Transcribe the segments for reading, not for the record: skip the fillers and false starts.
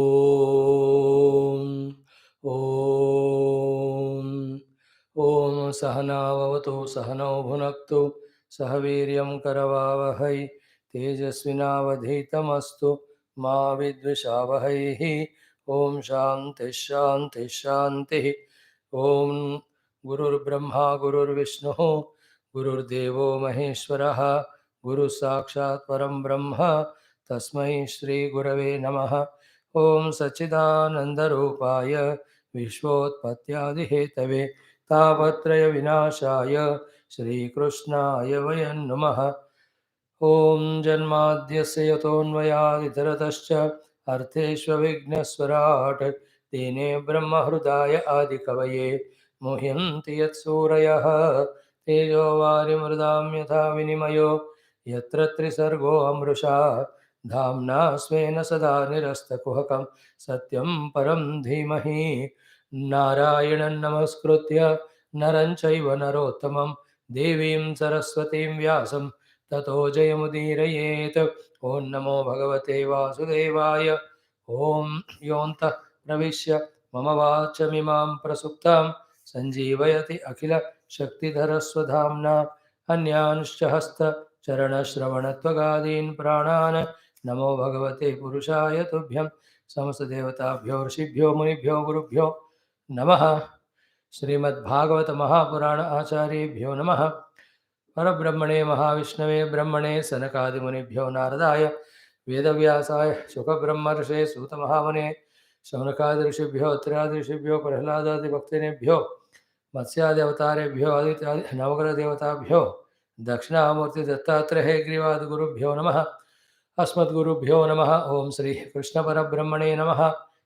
ॐ ॐ सहनाववतु सहनौ भुनक्तु सह वीर्यं करवावहै तेजस्विनावधीतमस्तु मा विद्विषावहैः। ॐ शान्तिः शान्तिः शान्तिः। ॐ गुरुर्ब्रह्मा गुरुर्विष्णुः गुरुर्देवो महेश्वरः गुरुः साक्षात् परं ब्रह्म तस्मै श्रीगुरवे नमः। ॐ सच्चिदानन्दरूपाय विश्वोत्पत्त्यादिहेतवे तापत्रयविनाशाय श्रीकृष्णाय वयं नमः। ॐ जन्माद्यस्य यतोऽन्वयादितरतश्च अर्थेष्वविघ्नस्वराट् तेने ब्रह्महृदाय आदिकवये मुह्यन्ति यत्सूरयः तेजो वारिमृदां यथा विनिमयो यत्र त्रिसर्गो अमृषा धाम्ना स्वेन सदा निरस्तकुहकं सत्यं परं धीमहि। नारायणं नमस्कृत्य नरं चैव नरोत्तमं देवीं सरस्वतीं व्यासं ततो जयमुदीरयेत्। ॐ नमो भगवते वासुदेवाय। ॐ योऽन्तः प्रविश्य मम वाचमिमां प्रसुप्तां सञ्जीवयति अखिलशक्तिधरस्वधाम्ना अन्यांश्च हस्तचरणश्रवणत्वगादीन् प्राणान् नमो भगवते पुरुषाय तुभ्यं समस्तदेवताभ्यो ऋषिभ्यो मुनिभ्यो गुरुभ्यो नमः। श्रीमद्भागवत महापुराण आचार्येभ्यो नमः। परब्रह्मणे महाविष्णवे ब्रह्मणे सनकादिमुनिभ्यो नारदाय वेदव्यासाय शुकब्रह्मर्षे सूतमहामुने शौनकादिऋषिभ्यो अत्र्यादिऋषिभ्यो प्रह्लादादिभक्तिनेभ्यो मत्स्याद्यवतारेभ्यो आदित्यादि नवग्रहदेवताभ्यो दक्षिणामूर्तिदत्तात्रेयग्रीवादिगुरुभ्यो नमः। अस्मद्गुरुभ्यो नमः। ओं श्री कृष्ण परब्रह्मणे नमः।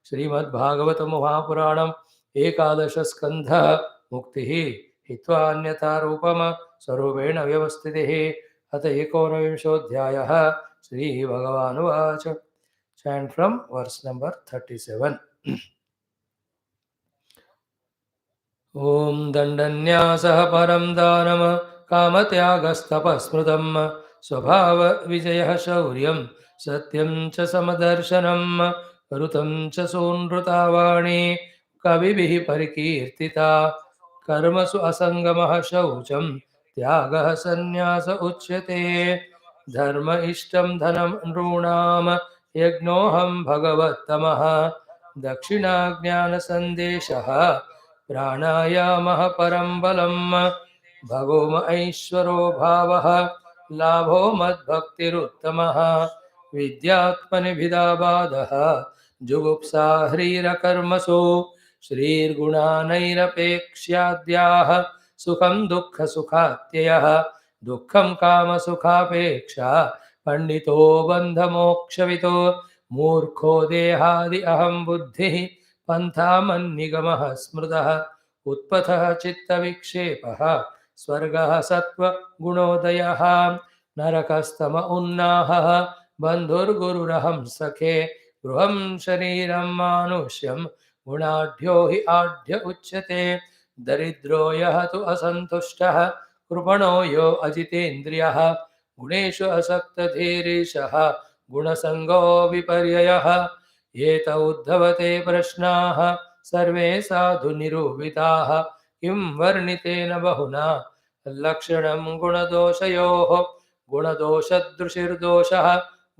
श्रीमद्भागवत महापुराणम् एकादश स्कंध मुक्तिः हित्वा अन्यथा रूपम स्वरूपेण व्यवस्थितिः। अत एकोनविंशोऽध्यायः। श्री भगवानुवाच। Chant from verse number 37। ॐ दण्डन्यासः परं दानम कामत्यागस्तपस्मृतं स्वभावविजयः शौर्यं सत्यं च समदर्शनं ऋतं च सूनृतावाणी कविभिः परिकीर्तिता कर्मसु असङ्गमः शौचं त्यागः सन्न्यास उच्यते। धर्म इष्टं धनं नॄणां यज्ञोऽहं भगवत्तमः दक्षिणाज्ञानसन्देशः प्राणायामः परं बलं भगोम ऐश्वरो भावः लाभो मद्भक्तिरुत्तमः विद्यात्मनिभिदाबाधः जुगुप्सा ह्रीरकर्मसु श्रीर्गुणानैरपेक्ष्याद्याः सुखं दुःखसुखात्ययः दुःखं कामसुखापेक्षा पंडितो बन्धमोक्षवितो मूर्खो देहादि अहं बुद्धिः पन्थामन्निगमः स्मृतः उत्पथः चित्तविक्षेपः स्वर्गः सत्त्वगुणोदयः नरकस्तम उन्नाहः बन्धुर्गुरुरहं सखे गृहं शरीरं मानुष्यं गुणाढ्यो हि आढ्य उच्यते। दरिद्रो यः तु असन्तुष्टः कृपणो यो अजितेन्द्रियः गुणेषु असक्तधीरीशः गुणसङ्गो विपर्ययः। एत उद्धवते प्रश्नाः सर्वे साधु निरूपिताः किं वर्णितेन बहुना लक्षणं गुणदोषयोः गुणदोषदृशिर्दोषः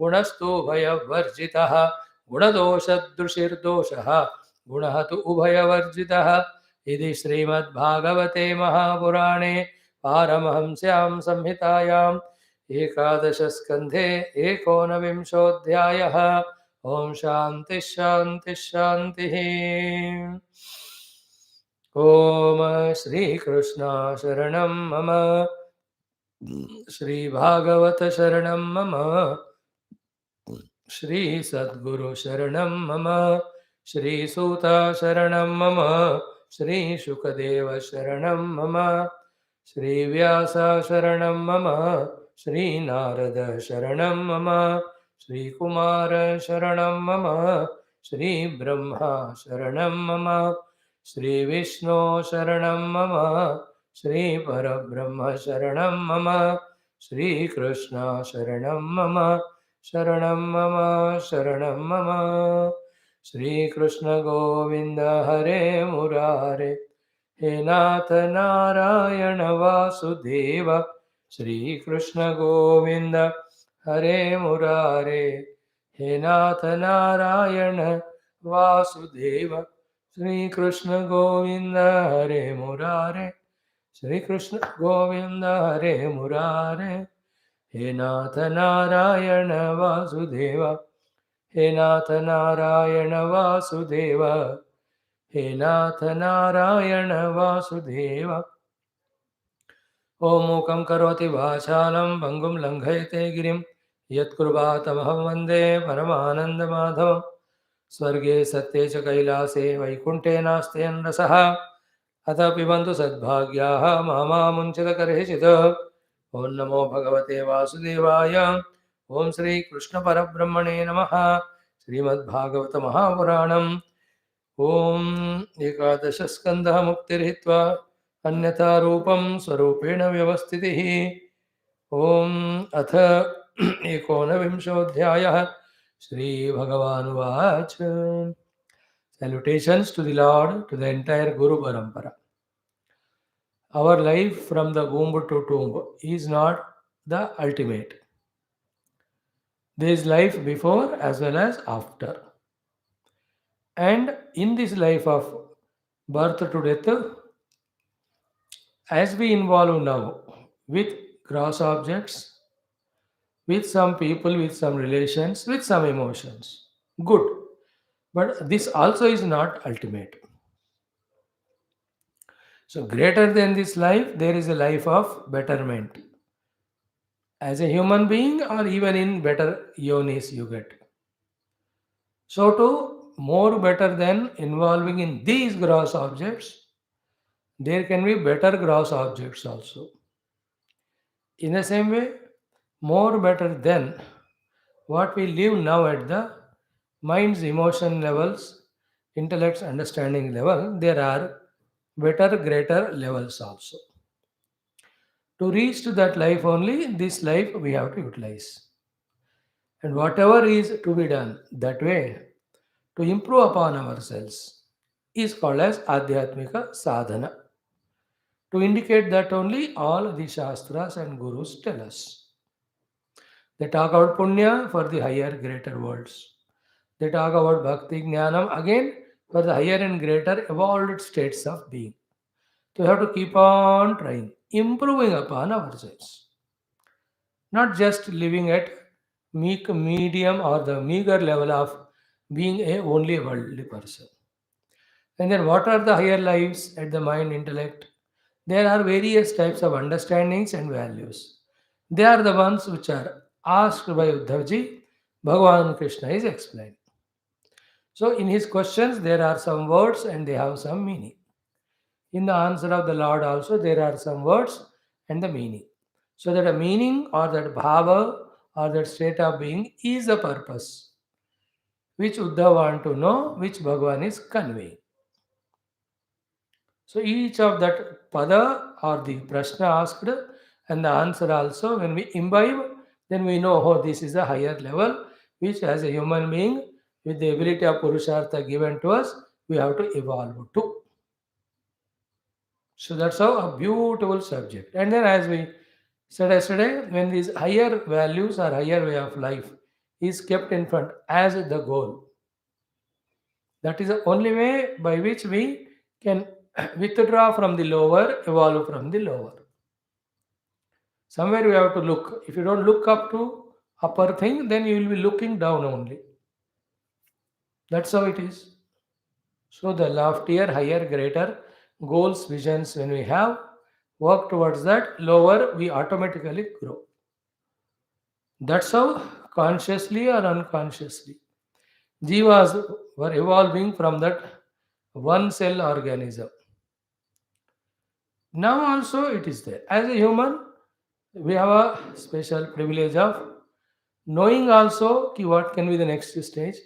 गुणस्तु उभयवर्जितः गुणदोषदृशिर्दोषः गुणः तु उभयवर्जितः। इति श्रीमद्भागवते महापुराणे पारमहंस्यां संहितायाम् एकादशस्कन्धे एकोनविंशोऽध्यायः। ओम शांति शांति शांति। ओम श्री कृष्ण शरणं मम श्री भागवत शरणं मम श्री सद्गुरु शरणं मम श्री सूत शरणं मम श्री शुकदेव शरणं मम श्री व्यास शरणं मम श्री नारद शरणं मम श्री कुमार शरणं मम श्री ब्रह्मा शरणं मम श्री विष्णु शरणं मम श्री परब्रह्म शरणं मम श्री कृष्ण शरणं मम शरणं मम शरणं मम Shri Krishna Govinda Hare Murare, He Nath Narayana Vasudeva, Shri Krishna Govinda Hare Murare, He Nath Narayana Vasudeva, Shri Krishna Govinda Hare Murare, Shri Krishna Govinda Hare Murare, He Nath Narayana Vasudeva, He Nath Narayana Vasudeva, He Nath Narayana Vasudeva. Om Mukam Karoti Vachalam Bangum Langhayate Girim Yatkurvatamaham Vande Paramananda Madhavam Swarge Satye Cha Kailase Vaikunte Naste Rasaha Atha Pibantu Sadbhagyaha Mama Munchita Karhishita Om Namo Bhagavate Vasudevaya Om Shri Krishna Parabrahmane Namaha Srimad Bhagavata Mahapuranam Om Ekadasha Skandha Muktirhitva Anyatha Rupam Swarupeణ Vyavastitihi Om Atha Ekonavimshodhyayah Shri Bhagavan. Salutations to the Lord, to the entire Guru Parampara. Our life from the womb to tomb is not the ultimate. There is life before as well as after. And in this life of birth to death, as we involve now with gross objects, with some people, with some relations, with some emotions, good. But this also is not ultimate. So, greater than this life, there is a life of betterment. As a human being, or even in better yonis, you get. So, to more better than involving in these gross objects, there can be better gross objects also. In the same way, more better than what we live now at the mind's emotion levels, intellect's understanding level, there are better, greater levels also. To reach to that life only, this life we have to utilize. And whatever is to be done that way to improve upon ourselves is called as Adhyatmika Sadhana. To indicate that only all the Shastras and Gurus tell us. They talk about Punya for the higher, greater worlds. They talk about Bhakti Jnanam again for the higher and greater evolved states of being. So we have to keep on trying, improving upon ourselves. Not just living at meek medium or the meager level of being a only worldly person. And then what are the higher lives at the mind intellect? There are various types of understandings and values. They are the ones which are asked by Uddhavji. Bhagavan Krishna is explaining. So in his questions there are some words and they have some meaning. In the answer of the Lord also there are some words and the meaning. So that a meaning or that bhava or that state of being is the purpose which Uddhav want to know, which Bhagavan is conveying. So each of that pada or the prashna asked and the answer also, when we imbibe, then we know, oh, this is a higher level, which as a human being, with the ability of Purushartha given to us, we have to evolve to. So that's how a beautiful subject. And then as we said yesterday, when these higher values or higher way of life is kept in front as the goal, that is the only way by which we can withdraw from the lower, evolve from the lower. Somewhere you have to look. If you don't look up to upper thing, then you will be looking down only. That's how it is. So the loftier, higher, greater goals, visions, when we have, work towards that, lower we automatically grow. That's how consciously or unconsciously jivas were evolving from that one cell organism. Now also it is there. As a human, we have a special privilege of knowing also ki what can be the next stage,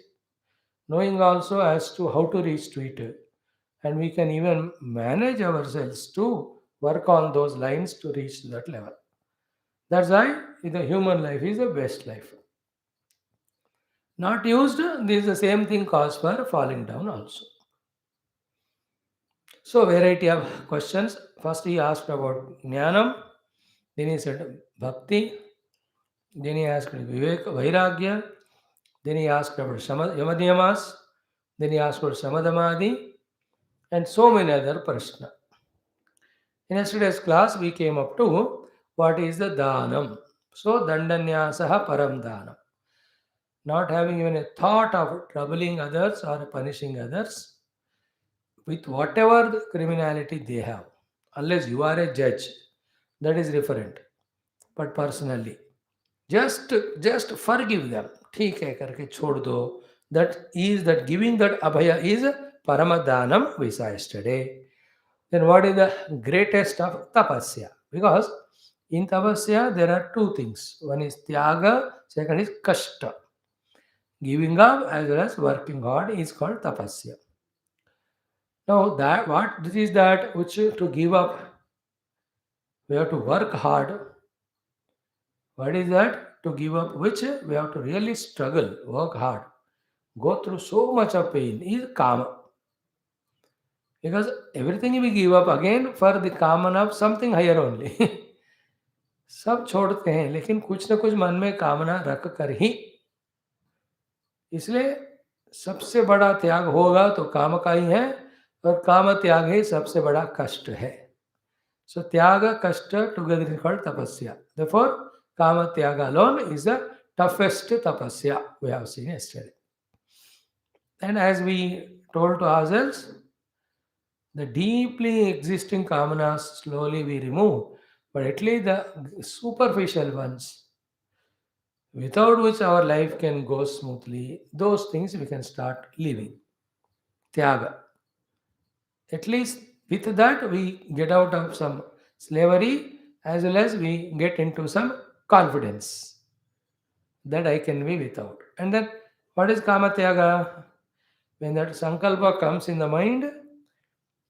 knowing also as to how to reach to it, and we can even manage ourselves to work on those lines to reach to that level. That's why the human life is the best life. Not used, this is the same thing cause for falling down also. So variety of questions. First he asked about Jnanam, then he said Bhakti, then he asked Vivek, Vairagya, then he asked about Yamadyamas, then he asked about Samadhamadi, and so many other prashna. In yesterday's class, we came up to what is the dhanam. So, dandanyasaha param dhanam. Not having even a thought of troubling others or punishing others with whatever the criminality they have. Unless you are a judge, that is different. But personally, just just forgive them. ठीक है करके छोड़ दो. That is that giving that abhaya is paramadhanam we saw yesterday. Then what is the greatest of tapasya? Because in tapasya there are two things. One is tyaga, second is kashta. Giving up as well as working hard is called tapasya. Now that what this is that which to give up we have to work hard. What is that? To give up which we have to really struggle, work hard, go through so much of pain is kama. Because everything we give up again for the common of something higher only. सब छोड़ते हैं लेकिन कुछ ना कुछ मन में कामना रख कर ही. इसलिए सबसे बड़ा त्याग होगा तो काम का ही है और काम त्याग ही सबसे बड़ा कष्ट है. So tyaga kashta together is called tapasya. Therefore, kama tyaga alone is the toughest tapasya we have seen yesterday. And as we told to ourselves, the deeply existing kamanas slowly we remove, but at least the superficial ones, without which our life can go smoothly, those things we can start living. Tyaga. At least with that we get out of some slavery as well as we get into some confidence that I can be without. And then what is kama tyaga? When that sankalpa comes in the mind,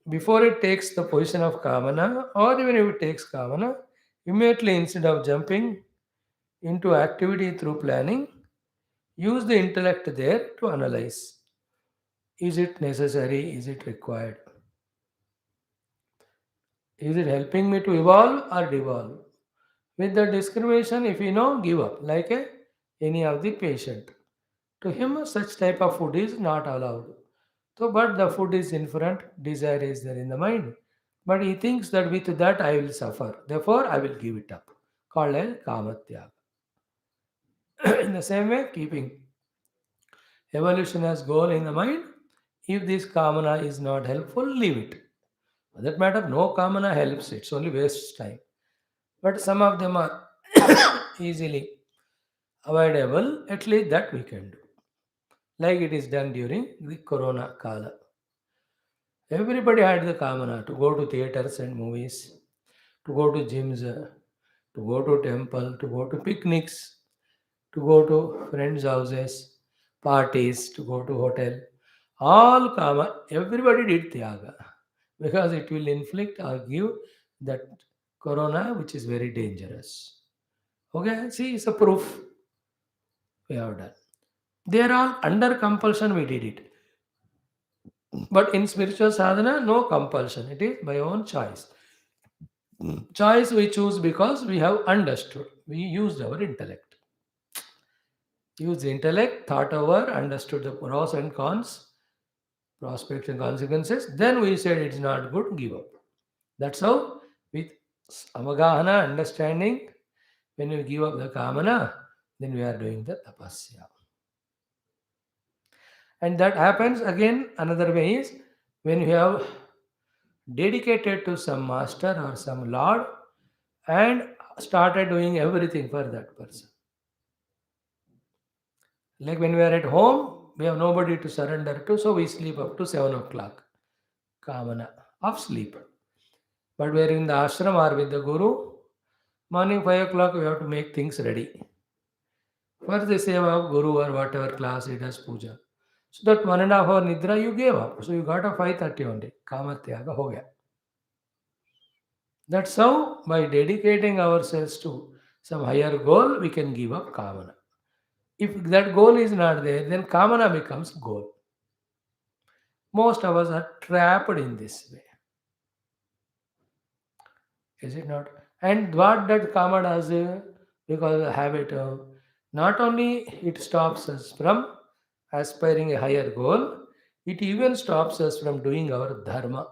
before it takes the position of kamana, or even if it takes kamana, immediately instead of jumping into activity through planning, use the intellect there to analyze. Is it necessary? Is it required? Is it helping me to evolve or devolve? With the discrimination, if you know, give up, like any of the patient. To him, such type of food is not allowed. So, but the food is in front, desire is there in the mind. But he thinks that with that I will suffer. Therefore, I will give it up. Called as kamatya. In the same way, keeping evolution as goal in the mind, if this kamana is not helpful, leave it. For that matter, no kamana helps, it's only wastes time. But some of them are easily avoidable, at least that we can do. Like it is done during the Corona Kala. Everybody had the kamana to go to theaters and movies, to go to gyms, to go to temple, to go to picnics, to go to friends' houses, parties, to go to hotel. All kama, everybody did tyaga because it will inflict or give that corona which is very dangerous. Okay, see, it's a proof we have done. They are all under compulsion we did it. But in spiritual sadhana, no compulsion. It is by own choice. Choice we choose because we have understood. We used our intellect. Used the intellect, thought over, understood the pros and cons, prospects and consequences. Then we said it's not good, give up. That's how, with amagahana, understanding, when we give up the kamana, then we are doing the tapasya. And that happens again, another way is when you have dedicated to some master or some lord and started doing everything for that person. Like when we are at home, we have nobody to surrender to, so we sleep up to 7 o'clock. Kamana of sleep. But we are in the ashram or with the guru, morning 5 o'clock we have to make things ready. For the seva of guru or whatever class he does puja. So that 1.5 hour nidra you gave up. So you got a 5:30 only. Kamatyaga ho gaya. That's how by dedicating ourselves to some higher goal we can give up kamana. If that goal is not there, then kamana becomes goal. Most of us are trapped in this way, is it not? And what that karma does, because of habit of, not only it stops us from aspiring a higher goal, it even stops us from doing our dharma.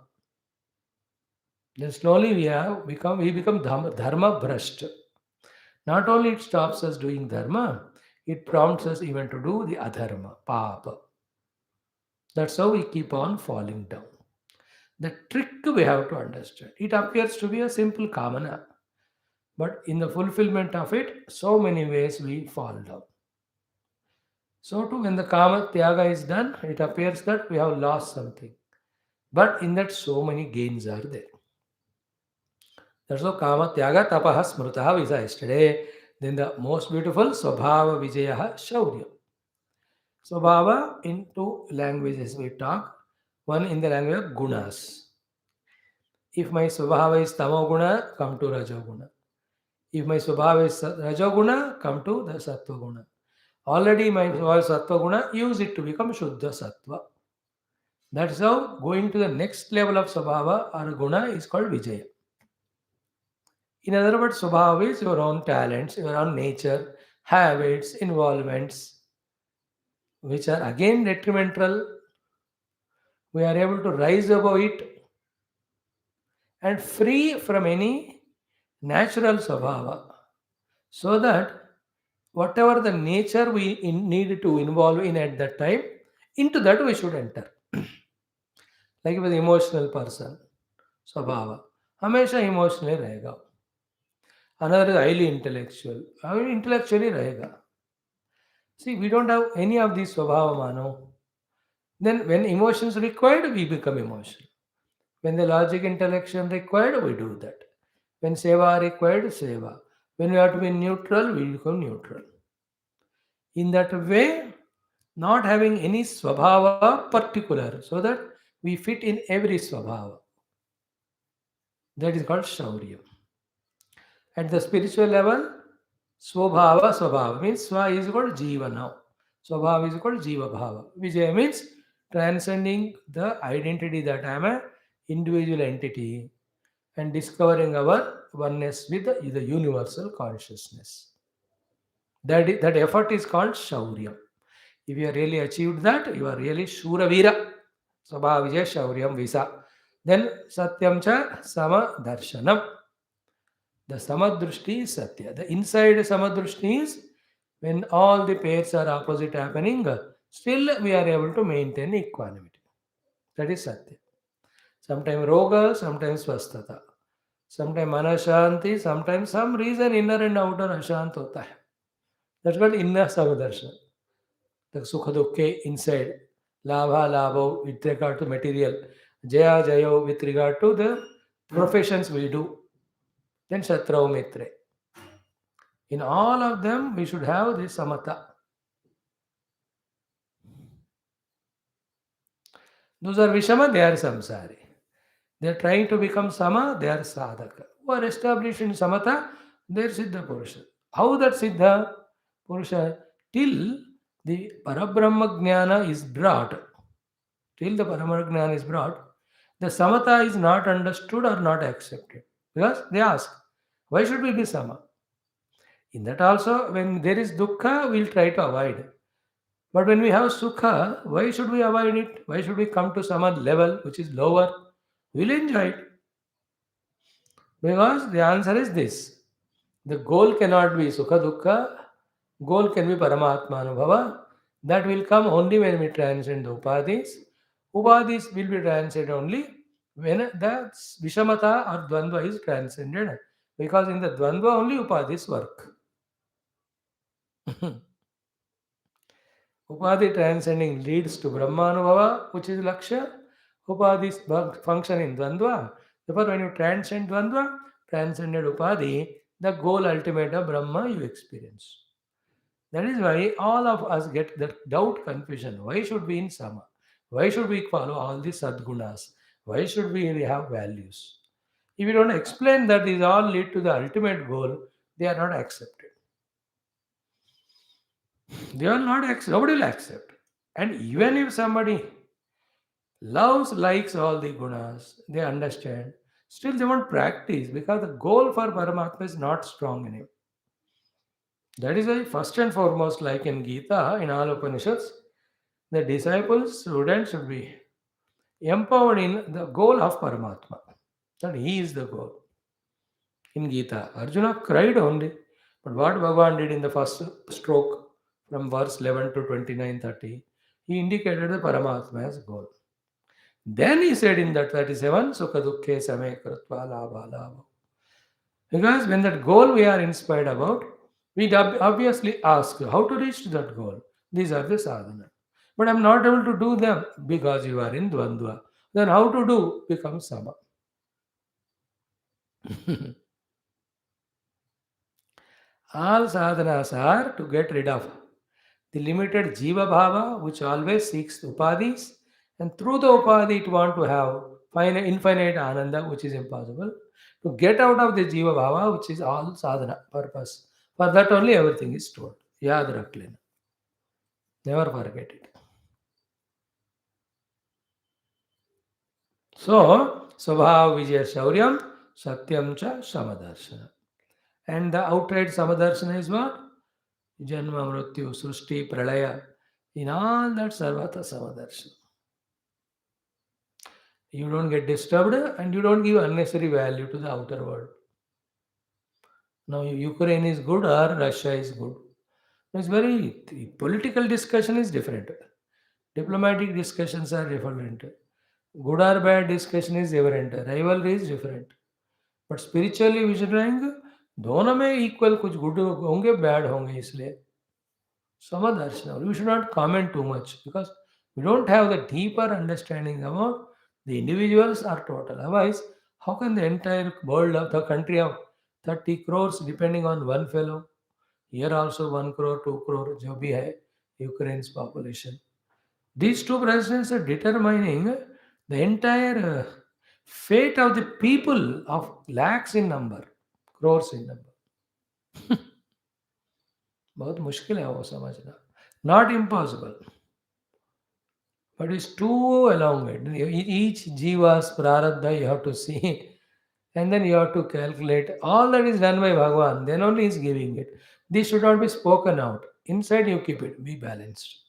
Then slowly we become dharma brushed. Not only it stops us doing dharma, it prompts us even to do the adharma, papa. That's how we keep on falling down. The trick we have to understand. It appears to be a simple kamana, but in the fulfillment of it, so many ways we fall down. So too, when the kama tyaga is done, it appears that we have lost something. But in that, so many gains are there. That's how kama tyaga tapaha smrutaha we saw yesterday. Then the most beautiful swabhava vijayaha shaurya. Swabhava in two languages we talk. One in the language of gunas. If my swabhava is tamoguna, come to rajoguna. If my swabhava is rajoguna, come to the sattva guna. Already my swabhava is sattva guna, use it to become shuddha sattva. That's how going to the next level of swabhava or guna is called vijaya. In other words, swabhava is your own talents, your own nature, habits, involvements, which are again detrimental. We are able to rise above it and free from any natural swabhava, so that whatever the nature we need to involve in at that time, into that we should enter. Like with emotional person, swabhava, हमेशा emotionally रहेगा. Another is highly intellectual, intellectually रहेगा. See, we don't have any of these swabhava mano. Then when emotions required, we become emotional. When the logic intellection required, we do that. When seva required, seva. When we have to be neutral, we become neutral. In that way, not having any swabhava particular, so that we fit in every swabhava. That is called shaurya. At the spiritual level, swabhava, swabhava means swa is called jiva now. Swabhava is called jiva bhava. Vijaya means transcending the identity that I am a individual entity and discovering our oneness with the universal consciousness. That effort is called shaurya. If you have really achieved that, you are really Shuravira. Swabha Vijay Shauryam Visa. Then Satyam cha Samadarshanam. The Samadrushti is Satya. The inside Samadrushti is when all the pairs are opposite happening, still we are able to maintain equanimity. That is Satya. Sometimes Roga, sometimes Swasthata. Sometimes Manashanti, sometimes some reason inner and outer Ashant hota hai. That's called inner Samadarshan. The Sukha Dukhe inside. Labha Labho with regard to material. Jaya Jayo with regard to the professions we do. Then Shatrau Mitre. In all of them, we should have this Samata. Those are Vishama, they are Samsari. They are trying to become Sama, they are Sadhaka. Who are established in Samata, they are Siddha Purusha. How that Siddha Purusha? Till the Parabrahma Jnana is brought, till the Paramarajnana is brought, the samatha is not understood or not accepted. Because they ask, why should we be sama? In that also, when there is dukkha, we'll try to avoid. But when we have sukha, why should we avoid it? Why should we come to some level which is lower? We'll enjoy it. Because the answer is this. The goal cannot be sukha dukkha. Goal can be paramatma anubhava. That will come only when we transcend the upadhis. Upadhis will be transcended only when the vishamata or dvandva is transcended. Because in the dvandva only upadhis work. Upadhi transcending leads to Brahmanubhava, which is Lakshya. Upadhi's function in Dvandva. Therefore, when you transcend Dvandva, transcended Upadhi, the goal ultimate of Brahma you experience. That is why all of us get that doubt, confusion. Why should we in Sama? Why should we follow all these Sadgunas? Why should we really have values? If you don't explain that these all lead to the ultimate goal, they are not accepted. They will not accept. Nobody will accept. And even if somebody loves, likes all the gunas, they understand. Still, they won't practice because the goal for Paramatma is not strong in him. That is why, first and foremost, like in Gita, in all Upanishads, the disciples, students should be empowered in the goal of Paramatma. That he is the goal. In Gita, Arjuna cried only. But what Bhagavan did in the first stroke from verse 11 to 29 30, he indicated the Paramatma as goal. Then he said in that 37, Sukha Dukhe Same Kritva Labha Labha. Because when that goal we are inspired about, we obviously ask how to reach to that goal. These are the sadhana. But I'm not able to do them because you are in Dvandva. Then how to do becomes Sama. All sadhanas are to get rid of the limited jiva bhava which always seeks upadhis, and through the upadhi it want to have infinite ananda which is impossible. To get out of the jiva bhava which is all sadhana purpose. For that only everything is told. Yad rakh lena. Never forget it. So, Swabhav Vijaya Shauryam Satyam Cha Samadarshana. And the outright Samadarshana is what? Janma Mrityu Srushti Pralaya. In all that Sarvata Samadarshana. You don't get disturbed and you don't give unnecessary value to the outer world. Now, Ukraine is good or Russia is good. It's very, the political discussion is different. Diplomatic discussions are different. Good or bad discussion is different. Rivalry is different. But spiritually vision दोनों में equal कुछ good होंगे bad होंगे इसलिए samadharshana we should not comment too much because we don't have the deeper understanding about the individuals or total. Otherwise, how can the entire world of the country of 30 crores depending on one fellow? Here also 1 crore, 2 crore, जो भी है Ukraine's population. These two presidents are determining the entire fate of the people of lakhs in number, crores in number. बहुत मुश्किल है वो समझना. Not impossible, but it's too elongated. Each jiva's prarabdha you have to see, and then you have to calculate. All that is done by Bhagavan. Then only is giving it. This should not be spoken out. Inside you keep it. Be balanced.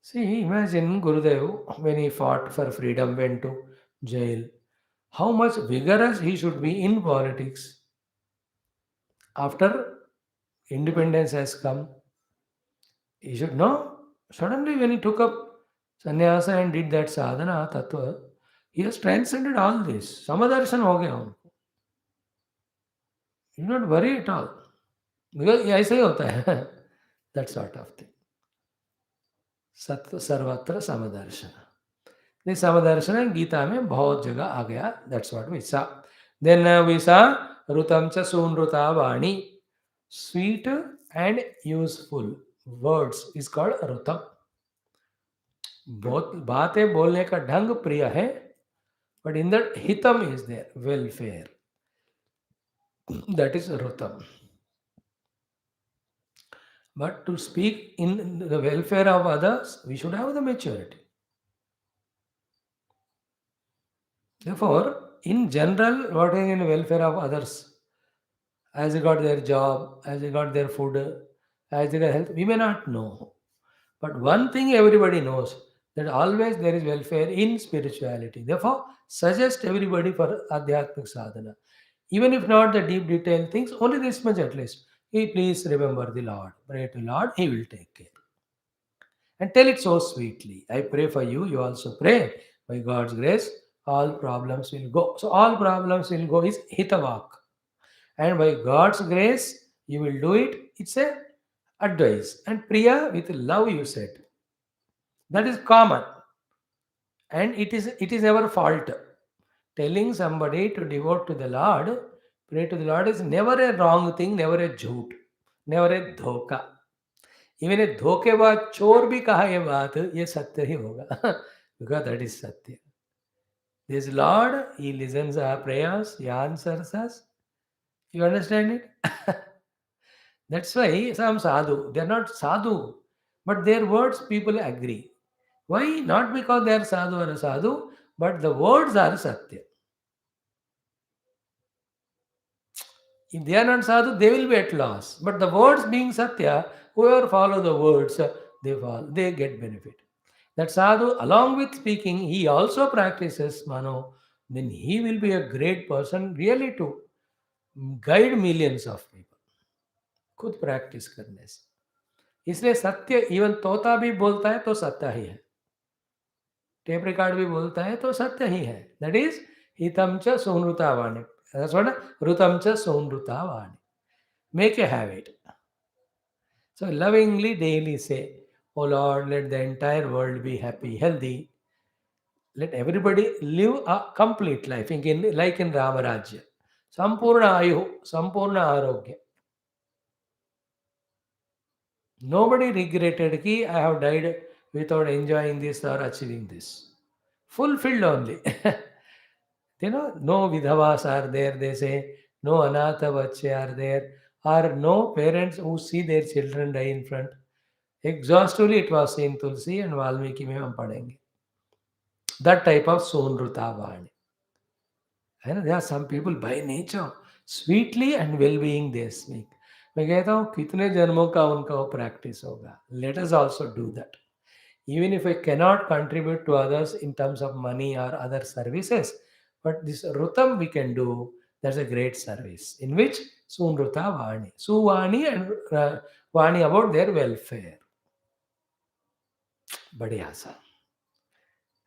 See, imagine Gurudev when he fought for freedom, went to jail. How much vigorous he should be in politics after independence has come. He should know. Suddenly, when he took up sannyasa and did that sadhana tattva, he has transcended all this. Samadarshan ho gaya उनको. You do not worry at all. Because ये ऐसा ही होता है. That sort of thing. सत्व सर्वत्र समदर्शन. The Samadarshana Gita में बहुत जगह आ गया. That's what we saw. Then we saw Rutam cha Sunruta Vani. Sweet and useful words is called Rutam. बहुत बातें बोलने का ढंग प्रिय है. But in that hitam is there, welfare. That is Rutam. But to speak in the welfare of others, we should have the maturity. Therefore, in general, what is in welfare of others, as they got their job, as they got their food, as they got health, we may not know. But one thing everybody knows that always there is welfare in spirituality. Therefore, suggest everybody for Adhyatmic sadhana. Even if not the deep detailed things, only this much at least. Hey, please remember the Lord. Pray to Lord, He will take care. And tell it so sweetly. I pray for you, you also pray. By God's grace, all problems will go. So all problems will go is hitavak. And by God's grace, you will do it. It's a advice. And Priya with love you said. That is common. And it is our fault. Telling somebody to devote to the Lord, pray to the Lord is never a wrong thing, never a jhoot, never a dhoka. Even a धोखेबाज चोर भी कहा ये बात ये सत्य ही होगा because that is satya. This Lord, He listens our prayers, He answers us. You understand it? That's why some sadhu, they are not sadhu, but their words people agree. Why? Not because they are sadhu or a sadhu, but the words are satya. If they are not sadhu, they will be at loss. But the words being satya, whoever follow the words, they get benefit. That sadhu, along with speaking, he also practices mano. Then he will be a great person, really to guide millions of people. खुद practice करने से इसलिए सत्य even तोता भी बोलता है तो सत्य ही है टेप रिकॉर्ड भी बोलता है तो सत्य ही है दैट इज हितम च सुनृतावाणी ऋतम च सुनृतावाणी make a habit so lovingly daily say oh lord let the entire world be happy healthy let everybody live a complete life like in ramarajya sampurna ayu sampurna arogya nobody regretted ki I have died without enjoying this or achieving this. Fulfilled only. No vidhavas are there, they say, no anatha bache are there, or no parents who see their children die in front. Exhaustively it was in Tulsi and Valmiki mein hum padhenge. That type of Sonruta Vani. And there are some people by nature sweetly and well-being they speak. मैं कहता हूँ कितने जन्मों का उनका वो practice होगा let us also do that even if I cannot contribute to others in terms of money or other services, but this Rutam we can do, that's a great service in which Sunruta Vani, Suvani and Vani about their welfare. Badiyasa.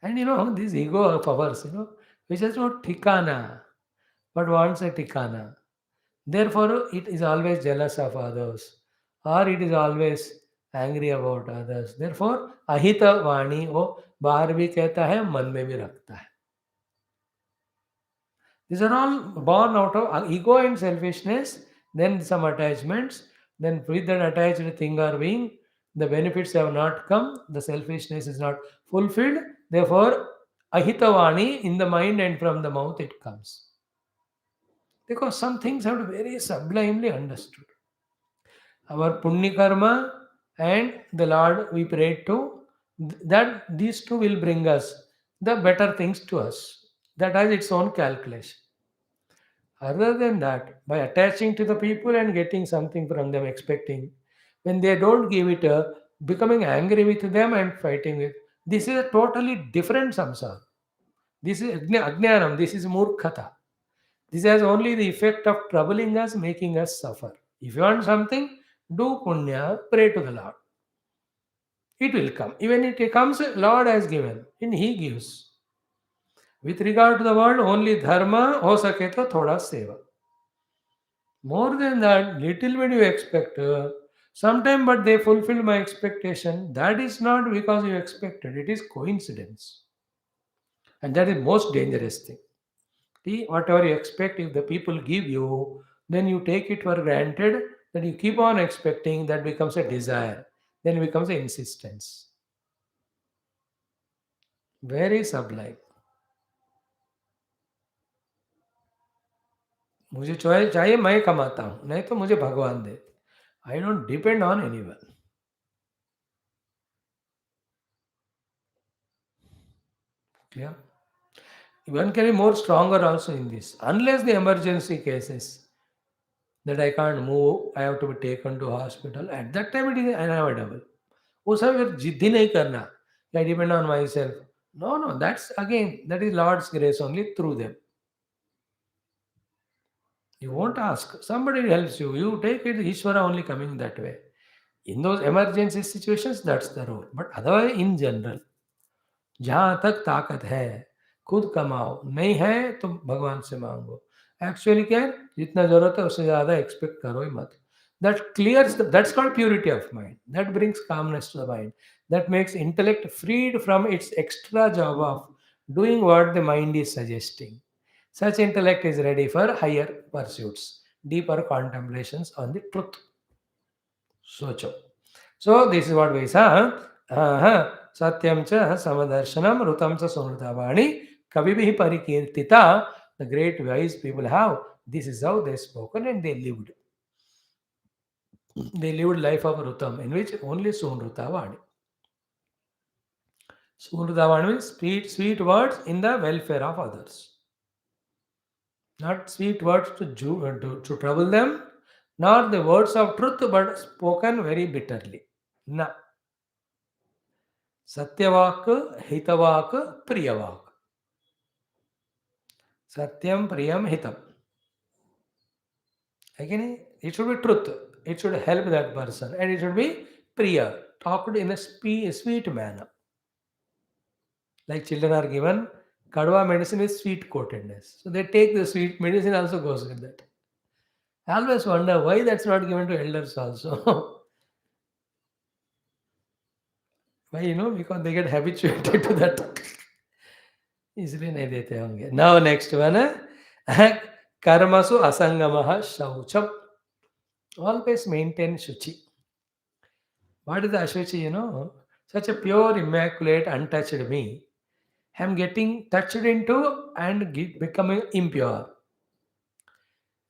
And this ego of ours, which has no tikana, but wants a tikana. Therefore, it is always jealous of others, or it is always angry about others. Therefore, ahita वाणी वो बाहर भी कहता है मन में भी रखता है. These are all born out of ego and selfishness, then some attachments, then with that attached thing or being, the benefits have not come, the selfishness is not fulfilled. Therefore, ahita vani in the mind and from the mouth it comes. Because some things have to be very sublimely understood. Our punya karma and the Lord we pray to, that these two will bring us the better things to us. That has its own calculation. Other than that, by attaching to the people and getting something from them, expecting, when they don't give it, becoming angry with them and fighting with, this is a totally different samsara. This is ajnanam, this is murkhata. This has only the effect of troubling us, making us suffer. If you want something, do punya, pray to the Lord. It will come. Even if it comes, Lord has given, and He gives. With regard to the world, only dharma, ho sake to thoda seva. More than that, little bit you expect. Sometime, but they fulfill my expectation. That is not because you expected. It is coincidence, and that is most dangerous thing. See, whatever you expect, if the people give you, then you take it for granted. Then you keep on expecting. That becomes a desire. Then it becomes an insistence. Very sublime. मुझे चाहिए मैं कमाता हूँ नहीं तो मुझे भगवान दे I don't depend on anyone clear one can be more stronger also in this unless the emergency cases that I can't move I have to be taken to hospital at that time it is unavoidable वो सब फिर जिद्दी नहीं करना I depend on myself no that's again that is Lord's grace only through them you won't ask somebody helps you take it Ishvara only coming that way in those emergency situations that's the role but otherwise in general जहाँ तक ताकत है खुद कमाओ नहीं है तो भगवान से मांगो एक्चुअली क्या है जितना जरूरत है उससे ज़्यादा एक्सपेक्ट करो ही मत that clears that's called purity of mind that brings calmness to the mind that makes intellect freed from its extra job of doing what the mind is suggesting such intellect is ready for higher pursuits deeper contemplations on the truth सोचो so this is what we saw. Satyam cha samadarsanam rutam cha sonrutavani kavibihi parikirtita. The great wise people have. This is how they spoken and they lived. They lived life of Rutam, in which only Sunrutavani. Sunrutavani means sweet words in the welfare of others. Not sweet words to trouble them, nor the words of truth, but spoken very bitterly. Na. Satyavak, Hitavak, Priyavak. Satyam, Priyam, Hitam. Again, it should be truth. It should help that person. And it should be Priya, talked in a sweet manner. Like children are given, Kadwa medicine is sweet coatedness. So they take the sweet medicine also goes with that. I always wonder why that's not given to elders also. Why, because they get habituated to that. इसलिए नहीं देते होंगे. Now next one है कर्मसु असंगमः शौचम. Always maintain shuchi. What is the ashuchi? Such a pure, immaculate, untouched me. I'm getting touched into and becoming impure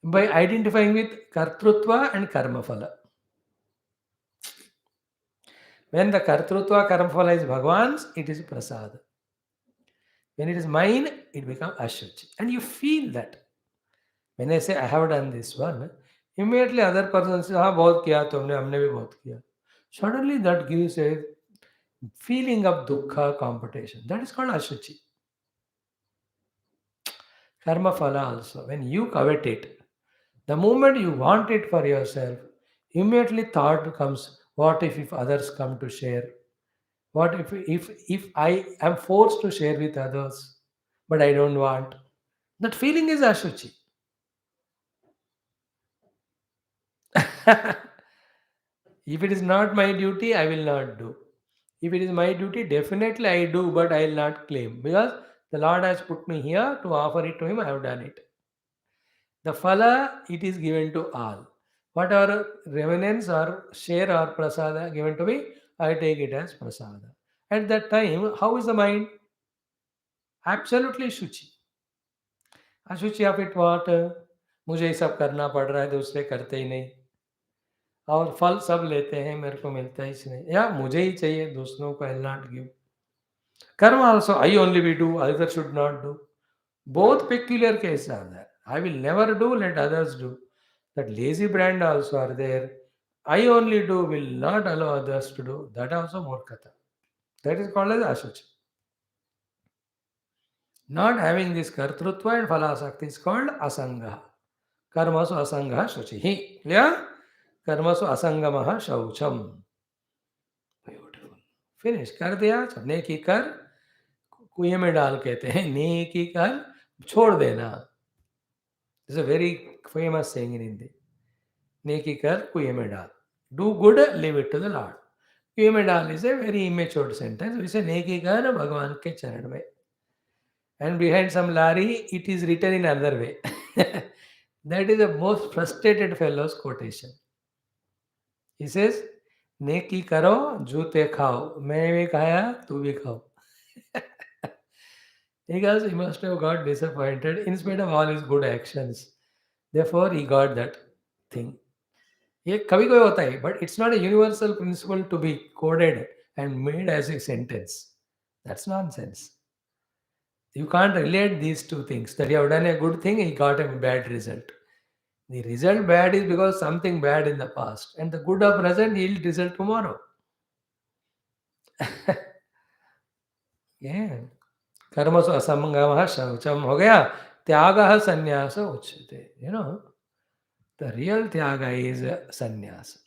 by identifying with kartrutva and karmaphala. When the kartrutva karmaphala is Bhagwan's, it is prasad. When it is mine, it becomes ashuchi. And you feel that. When I say I have done this one, immediately other person says, हाँ बहुत किया तुमने हमने भी बहुत किया. Suddenly that gives a feeling of dukkha competition. That is called ashuchi. Karma phala also. When you covet it, the moment you want it for yourself, immediately thought comes, what if others come to share? What if I am forced to share with others, but I don't want? That feeling is ashuchi. If it is not my duty, I will not do. If it is my duty, definitely I do, but I will not claim because the Lord has put me here to offer it to Him. I have done it. The phala, it is given to all. Whatever revenants or share or prasada given to me, I take it as prasada. At that time, how is the mind? Absolutely shuchi. अशुचि of it what मुझे ये सब करना पड़ रहा है दूसरे करते ही नहीं और फल सब लेते हैं मेरे को मिलता ही नहीं या मुझे ही चाहिए दूसरों को आई नॉट गिव कर्म also I only we do other should not do both peculiar cases are there. I will never do, let others do. That lazy brand also are there. I only do, will not allow others to do. That also murkata. That is called as ashuchi. Not having this kartrutva and phalasakti is called asanga. Karmasu asanga shuchihi. Clear? Karmasu asangamaha shaucham. Beautiful. Finish. कर दिया नेकी कर कुएं में डाल कहते हैं नेकी कर छोड़ देना. This is a very famous saying in Hindi. Neki kar kuye mein dal. Do good, leave it to the Lord. Kuye mein dal is a very immature sentence. We say neki kar Bhagwan ke charan mein. And behind some lari, it is written in another way. That is the most frustrated fellow's quotation. He says, नेकी करो जूते खाओ मैंने भी खाया तू भी खाओ. Because he must have got disappointed in spite of all his good actions. Therefore, he got that thing. ये कभी कभी होता है but it's not a universal principle to be coded and made as a sentence. That's nonsense. You can't relate these two things that you have done a good thing, you got a bad result. The result bad is because something bad in the past, and the good of present yield result tomorrow. Yeah. कर्मसु असंगमः शौचम हो गया. त्यागः संन्यास उच्यते. The real त्याग is संन्यास.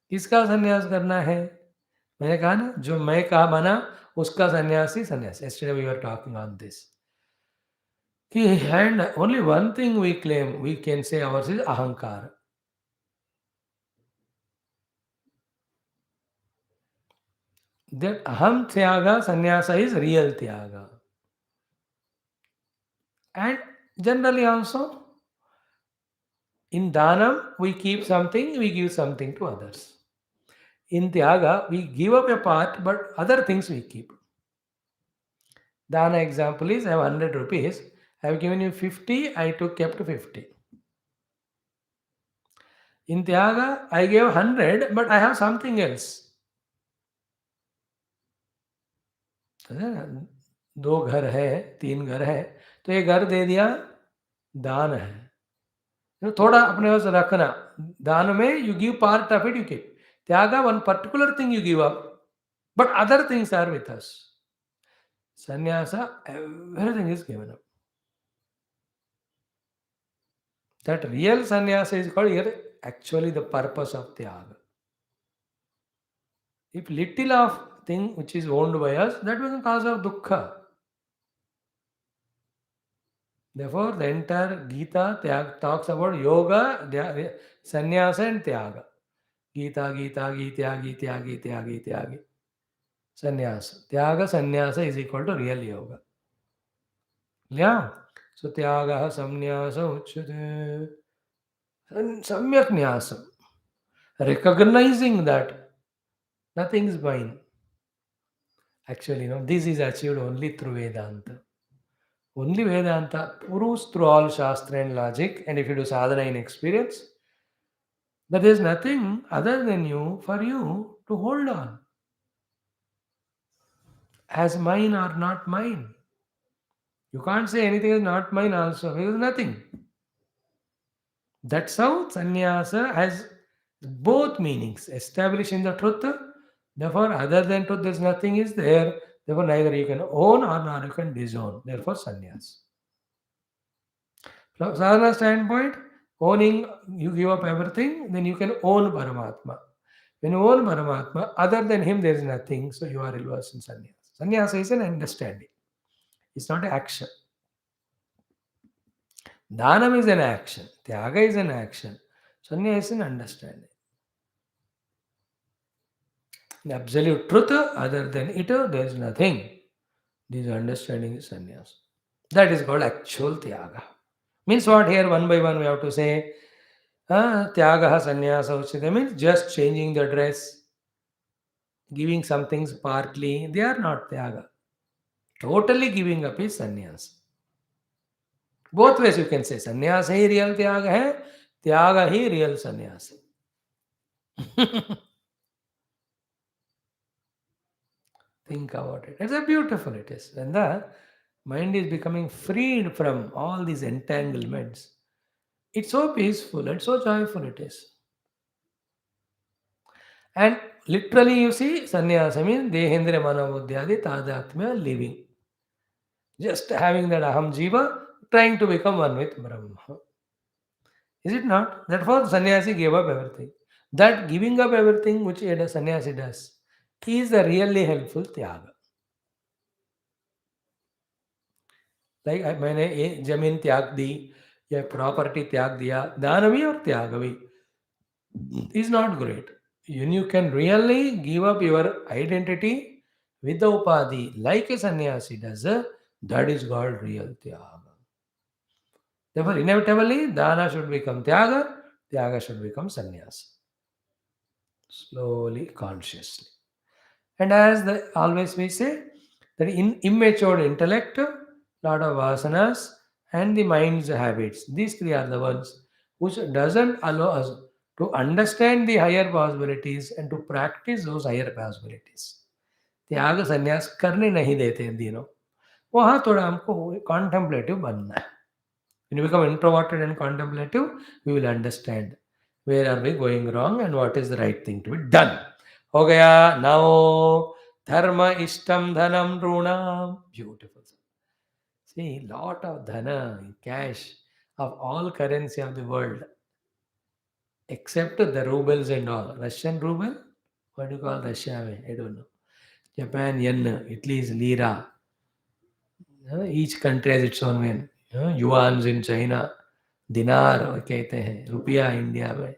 किसका संन्यास करना है? मैंने कहा ना जो मैं कहा बना उसका सन्यासी सन्यास. Yesterday we were talking on this. And only one thing we claim, we can say ours is ahankar. That aham tyaga sannyasa is real tyaga. And generally also in dhanam we keep something, we give something to others. In tyaga we give up a part but other things we keep. Dana example is I have 100 rupees. I have given you 50, I took kept 50. In Tyaga, I gave 100, but I have something else. है ना? दो घर है, तीन घर है, तो ये घर दे दिया, दान है। थोड़ा अपने पास रखना। दान में you give part of it, you keep. त्यागा one particular thing you give up, but other things are with us. Sannyasa, everything is given up. That real sannyasa is called here actually the purpose of Tyaga. If little of thing which is owned by us, that becomes cause of dukkha. Therefore, the entire Gita talks about yoga, sannyasa and Tyaga. Gita, Gita, Gita, Gita, Gita, Gita, Gita. Sannyasa. Tyaga, sannyasa is equal to real yoga. Yeah. So, Tyaga, samnyasa, uchyate. And samyak nyasam. Recognizing that nothing is mine. Actually, this is achieved only through Vedanta. Only Vedanta proves through all Shastra and logic, and if you do sadhana in experience, that there is nothing other than you for you to hold on as mine or not mine. You can't say anything is not mine also, because nothing. That's how sannyasa has both meanings. Establishing the truth, therefore, other than truth, there's nothing is there. Therefore, neither you can own or nor you can disown. Therefore, sannyas. From sadhana standpoint, owning, you give up everything, then you can own Paramatma. When you own Paramatma, other than him, there is nothing, so you are reversed in sannyasa. Sannyasa is an understanding, it's not an action. Dhanam is an action, Tyaga is an action, sannyasa is an understanding. The absolute truth, other than it, there is nothing. This understanding is sannyasa. That is called actual Tyaga. Means what here, one by one, we have to say, Tyagaha sannyasa uchyate means just changing the dress, giving some things partly, they are not Tyaga. Totally giving up is sannyasa. Both ways you can say, sannyasa hi real Tyaga hai, Tyaga hi real sannyasa. Think about it. It's a beautiful it is. When the mind is becoming freed from all these entanglements, it's so peaceful and so joyful it is. And literally you see, sannyasa means dehendra manabuddhyadi tadatmya living. Just having that aham jiva, trying to become one with Brahma. Is it not? Therefore, sannyasi gave up everything. That giving up everything which a sannyasi does is a really helpful tyaga. Like मैंने ये जमीन त्याग दी या property त्याग दिया दान भी और त्याग भी is not great. When you can really give up your identity with the upadhi like a sannyasi does, that is called real tyaga. Therefore, inevitably, dana should become tyaga, tyaga should become sannyasa. Slowly, consciously. And as always we say, that in immature intellect, lot of vasanas, and the mind's habits, these three are the ones which doesn't allow us to understand the higher possibilities and to practice those higher possibilities. त्याग संन्यास करने नहीं देते हैं दिनों वहाँ थोड़ा हमको कॉन्टेम्पलेटिव बनना है. When you become introverted and contemplative, we will understand where are we going wrong and what is the right thing to be done. हो गया. Now धर्म इष्टम धनम ऋणम. Beautiful. See, lot of dhana, cash of all currency of the world, except the rubles and all. Russian ruble, what do you call Russia? I don't know. Japan yen, Italy is lira. Each country has its own yen. Yuans in China, dinar कहते हैं, रुपया India में.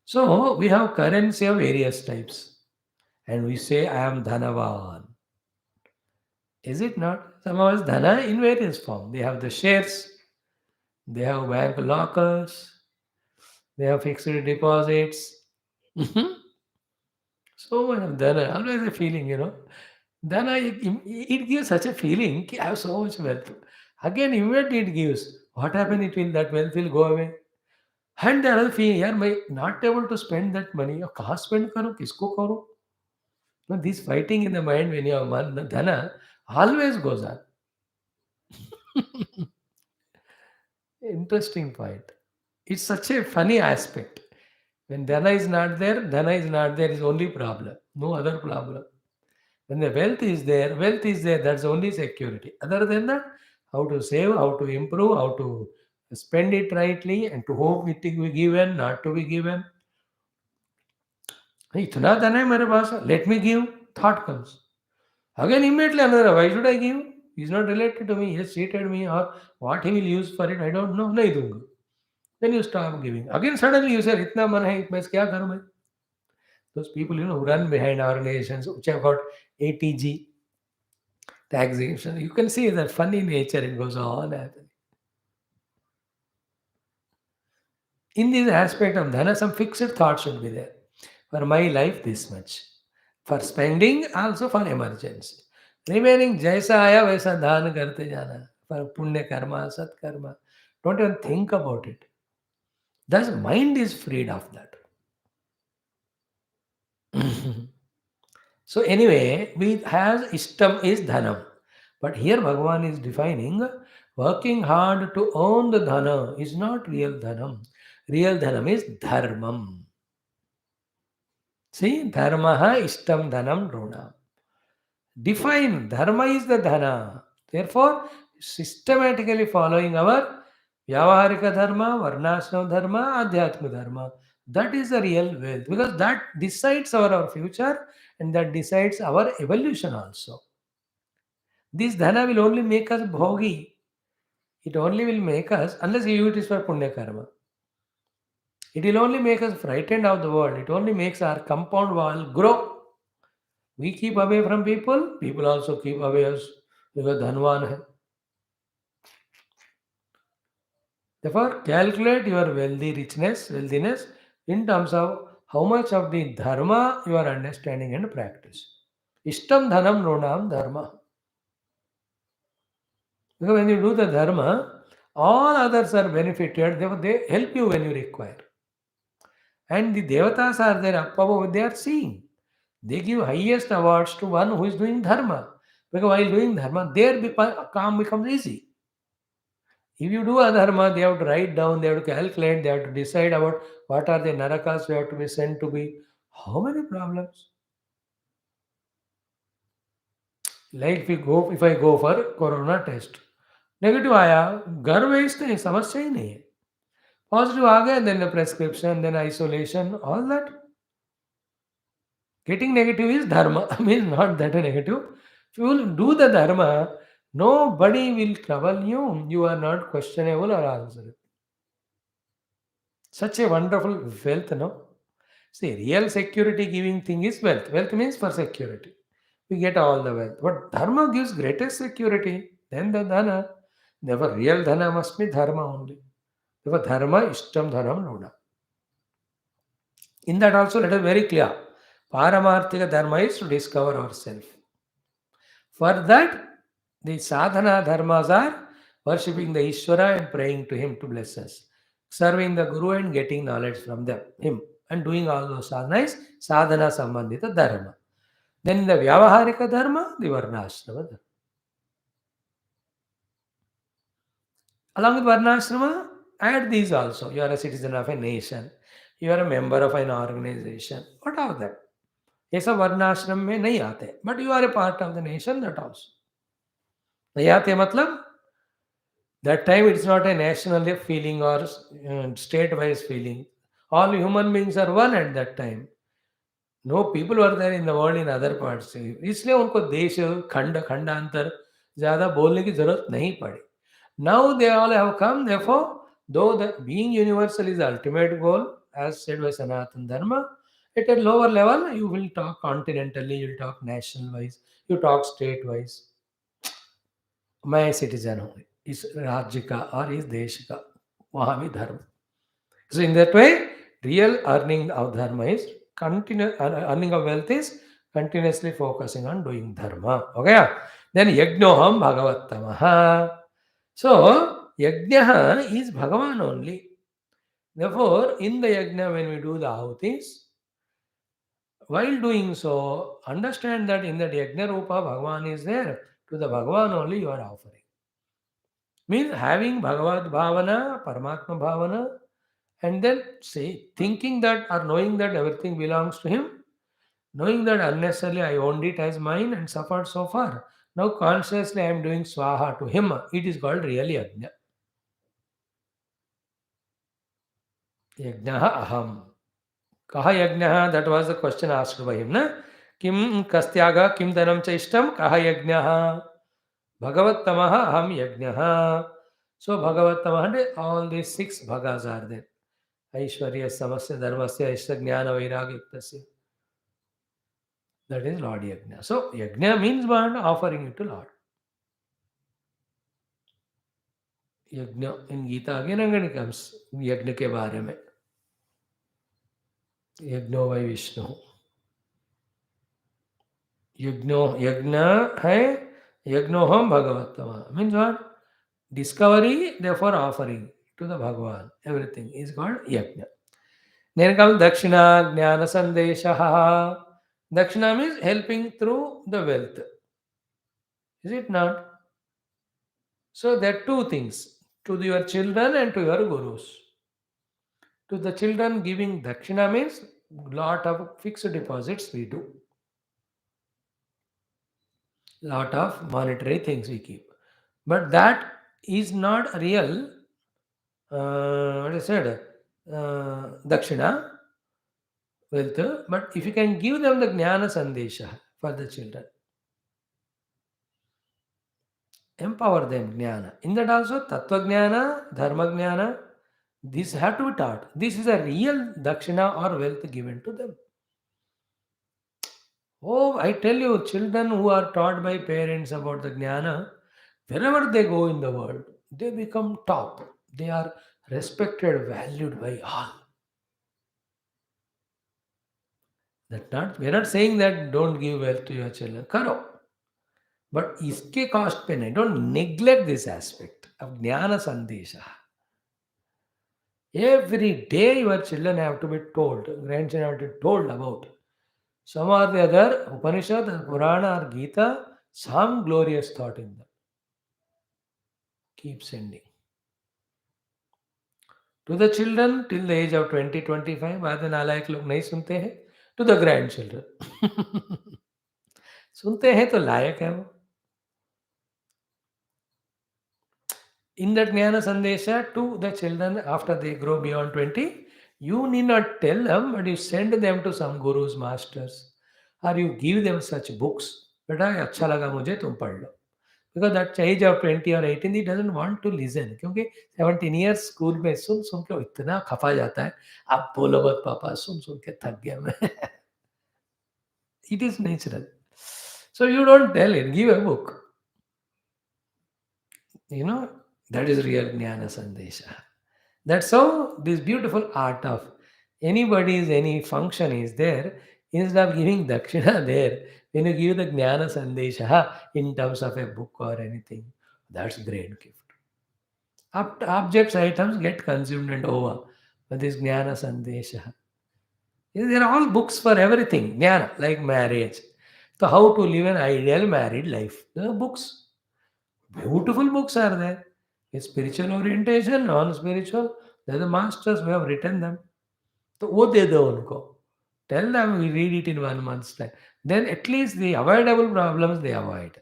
So we have currency of various types, and we say I am dhanavan. Is it not? Some of us dhana in various form. They have the shares, they have bank lockers, they have fixed deposits. Mhm. So much of dhana. Always a feeling, Dhana, it gives such a feeling कि I have so much wealth. Again, immediately it gives. What happened? That wealth will go away. And the other thing, यार मैं not able to spend that money, और कहाँ spend करूँ, किसको करूँ? No, this fighting in the mind when you have dhana always goes on. Interesting point. It's such a funny aspect. When dhana is not there is only problem. No other problem. When the wealth is there, that's only security. Other than that, how to save, how to improve, how to spend it rightly, and to whom it will be given, not to be given. इतना धन है मेरे पास, let me give, thought comes. Again, immediately another, why should I give? He's not related to me, he has cheated me, or what he will use for it, I don't know, नहीं दूंगा. Then you stop giving. Again, suddenly you say, इतना मन है, मैं क्या करूँ मैं? Those people, who run behind organizations, which have got ATG, taxation, you can see that funny nature, it goes on happening. In this aspect of dhana, some fixed thought should be there. For my life, this much. For spending, also for emergency. Remaining, jaisa आया वैसा दान करते जाना. For punya karma, sat karma. Don't even think about it. Thus, mind is freed of that. So anyway, we have ishtam is dhanam. But here Bhagavan is defining working hard to own the dhana is not real dhanam. Real dhanam is dharmam. See, dharmaha ishtam dhanam runa. Define dharma is the dhana. Therefore, systematically following our Vyavaharika dharma, Varnashrama dharma, Adhyatma dharma. That is the real wealth because that decides our future and that decides our evolution also. This dhana will only make us bhogi. It only will make us, unless you use it for punya karma, it will only make us frightened of the world. It only makes our compound wall grow. We keep away from people, people also keep away us because dhanwan hai. Therefore, calculate your wealthiness in terms of how much of the dharma you are understanding and practice. Ishtam dhanam nonam dharma. Because when you do the dharma, all others are benefited, therefore they help you when you require. And the devatas are there up above, they are seeing. They give highest awards to one who is doing dharma. Because while doing dharma, their calm becomes easy. If you do adharma, they have to write down, they have to calculate, they have to decide about what are the narakas we have to be sent to be. How many problems? Like if I go for corona test, negative आया, घर भेजते हैं, समस्या ही नहीं है. Positive आ गया, then the prescription, then isolation, all that. Getting negative is dharma. I mean, not that a negative. If you will do the dharma, nobody will trouble you. You are not questionable or answerable. Such a wonderful wealth, no? See, real security giving thing is wealth. Wealth means for security. We get all the wealth. But dharma gives greatest security. Then the dhana. Therefore, real dhana must be dharma only. Therefore, dharma ishtam dhanam loda. In that also, let us very clear. Paramarthika dharma is to discover ourselves. For that, the sadhana dharmas are worshipping the Ishvara and praying to him to bless us, serving the Guru and getting knowledge from him, and doing all those sadhanas, sadhana sambandhita dharma. Then in the Vyavaharika dharma, the Varnashrama dharma. Along with Varnashrama, add these also. You are a citizen of a nation, you are a member of an organization. What are that? ये सब वर्णाश्रम में नहीं आते, but you are a part of the nation that also नहीं आते. मतलब that time it's not a national feeling or state wise feeling. All human beings are one at that time. No people were there in the world in other parts. इसलिए उनको देश खंड खंडांतर ज़्यादा बोलने की ज़रूरत नहीं पड़ी. Now they all have come. Therefore, though the being universal is the ultimate goal, as said by Sanatana Dharma, at a lower level, you will talk continentally, you will talk national wise, you talk state wise. मैं citizen हूँ इस राज्य का और इस देश का, वहाँ भी धर्म. So in that way, real earning of dharma is earning of wealth is continuously focusing on doing dharma. Okay? Then yajnoham bhagavatamaha. So yajna is Bhagavan only. Therefore, in the yajna, when we do the ahutis, while doing so, understand that in that yajna rupa, Bhagavan is there. To the Bhagavan only you are offering. Means having Bhagavad Bhavana, Paramatma Bhavana, and then say thinking that or knowing that everything belongs to him, knowing that unnecessarily I owned it as mine and suffered so far. Now consciously I am doing swaha to him. It is called really yajna. Yajna aham. Kaha yajna? That was the question asked by him. Na? Kim kastyaga kim dhanam cha ishtam? Kaha yajna? Bhagavatamaha aham yajna. So Bhagavatamaha, all these six bhagas are there. Aishwarya, Samasya, Dharmasya, Ishta, Jnana, Vairagya, Yuktasya. That is Lord Yajna. So Yajna means one offering it to Lord. Yajna in Gita again and again comes Yajna के बारे में. यज्ञो वै विष्णु. यज्ञ है यज्ञोहम भगवत्तम. Means what? Discovery, therefore offering to the Bhagavan. Everything is called Yajna. Then comes Dakshina, Jnana Sandeshaha. Dakshina means helping through the wealth. Is it not? So there are two things, to your children and to your gurus. To the children, giving dakshina means lot of fixed deposits we do, lot of monetary things we keep. But that is not real, what I said, dakshina, wealth. But if you can give them the jnana sandesha for the children, empower them jnana. In that also, tattva jnana, dharma jnana, these have to be taught. This is a real dakshina or wealth given to them. Oh, I tell you, children who are taught by parents about the jnana, wherever they go in the world, they become top. They are respected, valued by all. That not we're not saying that don't give wealth to your children. Karo. But iske cost pe nahi. Don't neglect this aspect of jnana sandesha. Every day your children have to be told, grandchildren have to be told about some or the other Upanishad, Purana or Gita, some glorious thought in them. Keep sending. To the children till the age of 20-25, बाद में नालायक लोग नहीं सुनते हैं. To the grandchildren. सुनते हैं तो लायक है वो. In that Jnana Sandesha to the children after they grow beyond 20, you need not tell them, but you send them to some gurus, masters, or you give them such books. बेटा ये अच्छा लगा मुझे तुम पढ़ लो. Because that age of 20 or 18, he doesn't want to listen. क्योंकि 17 years school में सुन सुन के वो इतना खपा जाता है. आप बोलो मत पापा, सुन सुन के थक गया मैं. It is natural. So you don't tell it, give a book. You know, that is real Jnana Sandesha. That's how this beautiful art of anybody's, any function is there. Instead of giving dakshina there, when you give the Jnana Sandesha in terms of a book or anything, that's great gift. Objects, items get consumed and over. But this Jnana Sandesha, there are all books for everything. Jnana, like marriage. So how to live an ideal married life. There are books. Beautiful books are there. With spiritual orientation, non-spiritual. They're the masters who have written them. So वो दे दो उनको. Tell them we read it in 1 month's time. Then at least the avoidable problems they avoid.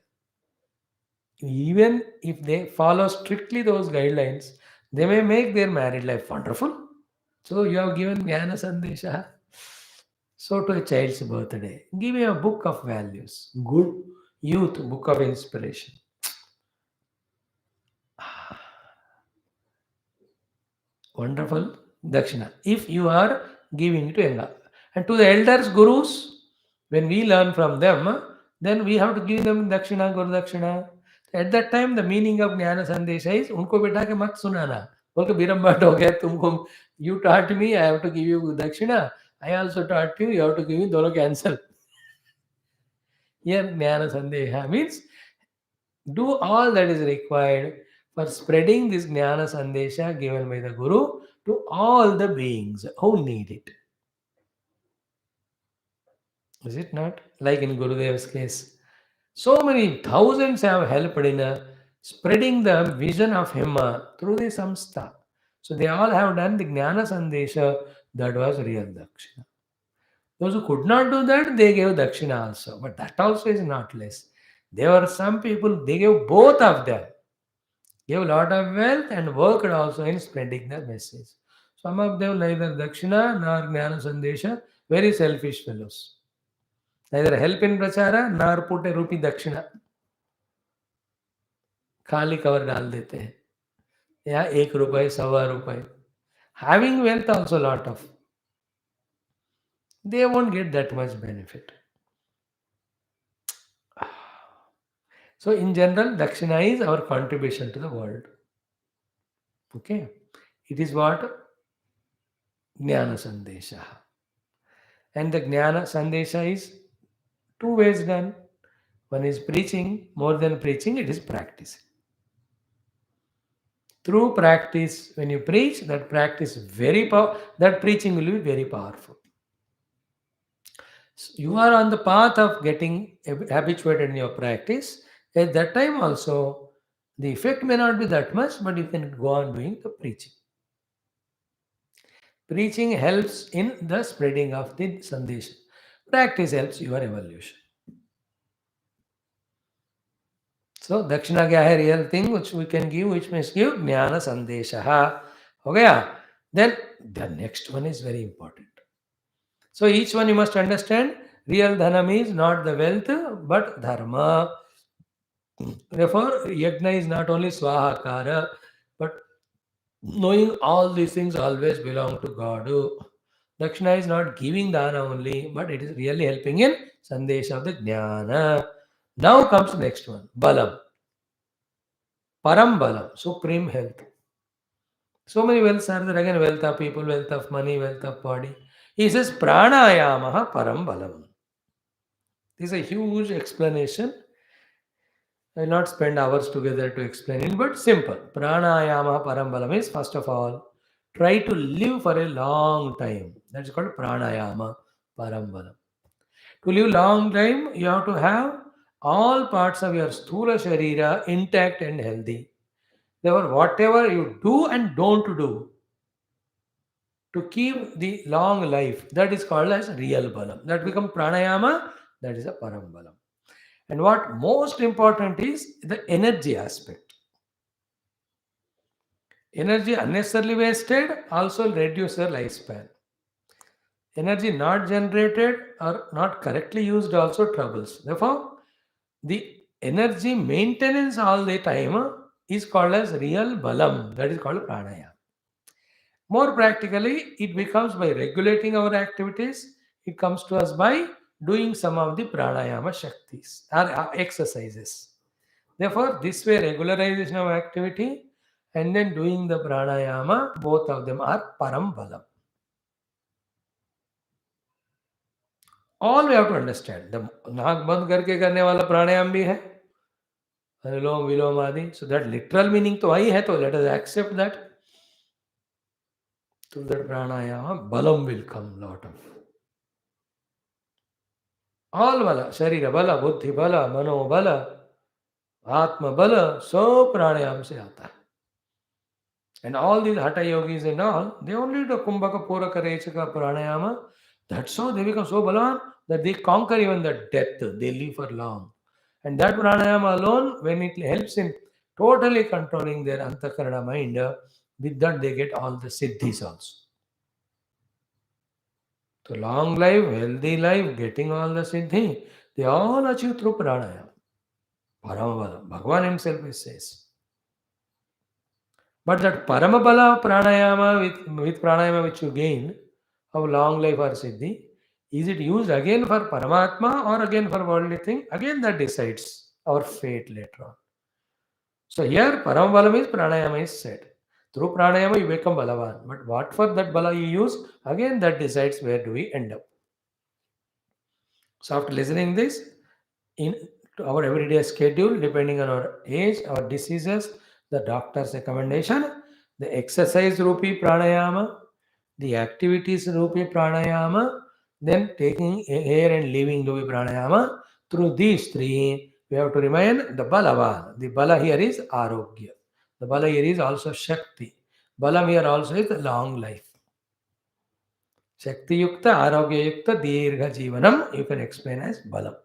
Even if they follow strictly those guidelines, they may make their married life wonderful. So you have given Jnana Sandesha. So to a child's birthday, give him a book of values. Good youth, book of inspiration. Wonderful dakshina. If you are giving to Yanga. And to the elders, gurus, when we learn from them, then we have to give them dakshina, guru dakshina. At that time, the meaning of Jnana Sandesha is, उनको बिठा के मत सुनाना. बोल के बिरम्बाट हो गया तुमको. You taught me, I have to give you dakshina. I also taught you, you have to give me, दोनों cancel. Here, Jnana Sandesha means do all that is required for spreading this Jnana Sandesha given by the Guru to all the beings who need it. Is it not? Like in Gurudev's case, so many thousands have helped in spreading the vision of him through the samstha. So they all have done the Jnana Sandesha, that was real Dakshina. Those who could not do that, they gave Dakshina also. But that also is not less. There were some people, they gave both of them. Gave a lot of wealth and worked also in spreading the message. Some of them neither Dakshina nor Jnana Sandesha, very selfish fellows. Neither help in prachara nor put a rupee Dakshina. खाली cover डाल देते हैं या 1 रुपए 1.25 रुपए. Having wealth also lot of, they won't get that much benefit. So in general, Dakshina is our contribution to the world. Okay, it is what Jnana Sandesha, and the Jnana Sandesha is two ways done. One is preaching. More than preaching, it is practice. Through practice, when you preach, that practice very that preaching will be very powerful. So you are on the path of getting habituated in your practice. At that time also, the effect may not be that much, but you can go on doing the preaching. Preaching helps in the spreading of the sandesh. Practice helps your evolution. So Dakshina क्या है real thing which we can give, which means give ज्ञान संदेशः. हो गया? Then the next one is very important. So each one you must understand. Real dhanam is not the wealth but dharma. Therefore, yajna is not only swahakara, but knowing all these things always belong to God. Dakshina is not giving dana only, but it is really helping in sandesha of the jnana. Now comes next one, balam. Param balam, supreme health. So many wealths are there, again wealth of people, wealth of money, wealth of body. He says pranayamaha param balam. This is a huge explanation. I will not spend hours together to explain it, but simple. Pranayama parambalam is first of all, try to live for a long time. That's called pranayama parambalam. To live long time, you have to have all parts of your sthula sharira intact and healthy. Therefore, whatever you do and don't do to keep the long life, that is called as real balam. That becomes pranayama, that is a parambalam. And what most important is the energy aspect. Energy unnecessarily wasted also reduce the lifespan. Energy not generated or not correctly used also troubles. Therefore, the energy maintenance all the time is called as real balam. That is called pranayama. More practically, it becomes by regulating our activities. It comes to us by doing some of the pranayama shaktis or exercises. Therefore, this way regularization of activity and then doing the pranayama, both of them are param balam. All we have to understand. The नाक बंद करके करने वाला प्राणायाम भी है, अनुलोम विलोम आदि. So that literal meaning तो वही है, तो let us accept that. Through that pranayama, balam will come lot of. All bala, sharira bala, buddhi bala, mano bala, atma bala, सब प्राणायाम से आता है. And all these hatha yogis and all, they only do kumbhaka, puraka, rechaka, pranayama. That's how they become so balavan that they conquer even the death. They live for long. And that pranayama alone, when it helps in totally controlling their antakarana mind, with that they get all the siddhis also. So long life, healthy life, getting all the siddhi, they all achieve through pranayama. Paramabala. Bhagavan himself says. But that Paramabala pranayama with pranayama which you gain of long life or siddhi, is it used again for Paramatma or again for worldly thing? Again that decides our fate later on. So here Paramabala means pranayama is said. Through pranayama you become balavan. But what for that bala you use, again that decides where do we end up. So after listening this, in our everyday schedule, depending on our age, our diseases, the doctor's recommendation, The exercise Rupi Pranayama, the activities Rupi Pranayama, then taking air and leaving Rupi Pranayama. Through these three, we have to remain the Balavan. The Bala here is Arogya. The Bala here is also Shakti. Balam here also is the long life. Shakti Yukta, Arogya Yukta, Dirgha Jivanam, you can explain as Balam.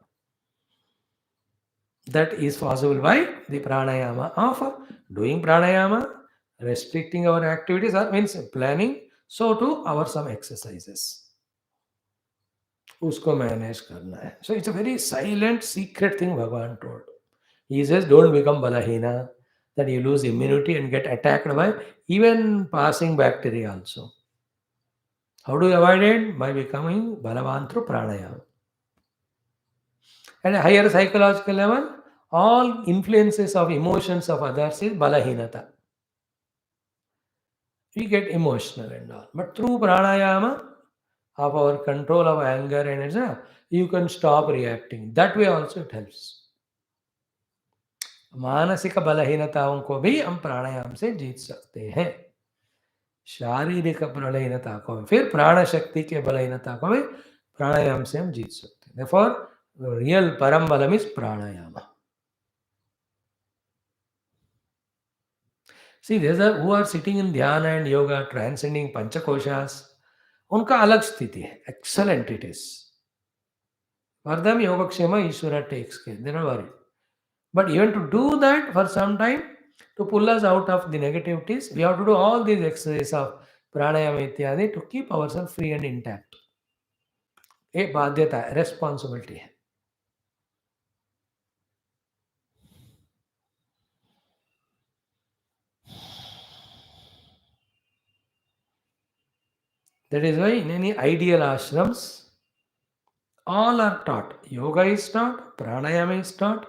That is possible by the pranayama of doing pranayama, restricting our activities, or means planning, so to our some exercises. Usko manage karna hai. So it's a very silent, secret thing Bhagavan told. He says, don't become balahina, that you lose immunity and get attacked by even passing bacteria also. How do you avoid it? By becoming balavan through pranayama. At a higher psychological level, all influences of emotions of others is balahinata. We get emotional and all. But through pranayama, of our control of anger and etc., you can stop reacting. That way also it helps. मानसिक बलहीनताओं को भी हम प्राणायाम से जीत सकते हैं. शारीरिक बलहीनता को फिर प्राण शक्ति के बलहीनता को भी प्राणायाम से हम जीत सकते हैं. Therefore, the real param balam is pranayama. See, there's a who are sitting in dhyana and yoga, transcending panchakoshas. उनका अलग स्थिति है. Excellent it is. For them, Yogakshema Ishvara takes care. They're not worried. But even to do that for some time, to pull us out of the negativities, we have to do all these exercises of pranayama ityadi to keep ourselves free and intact. A बाध्यता, responsibility है. That is why in any ideal ashrams, all are taught. Yoga is taught, pranayama is taught,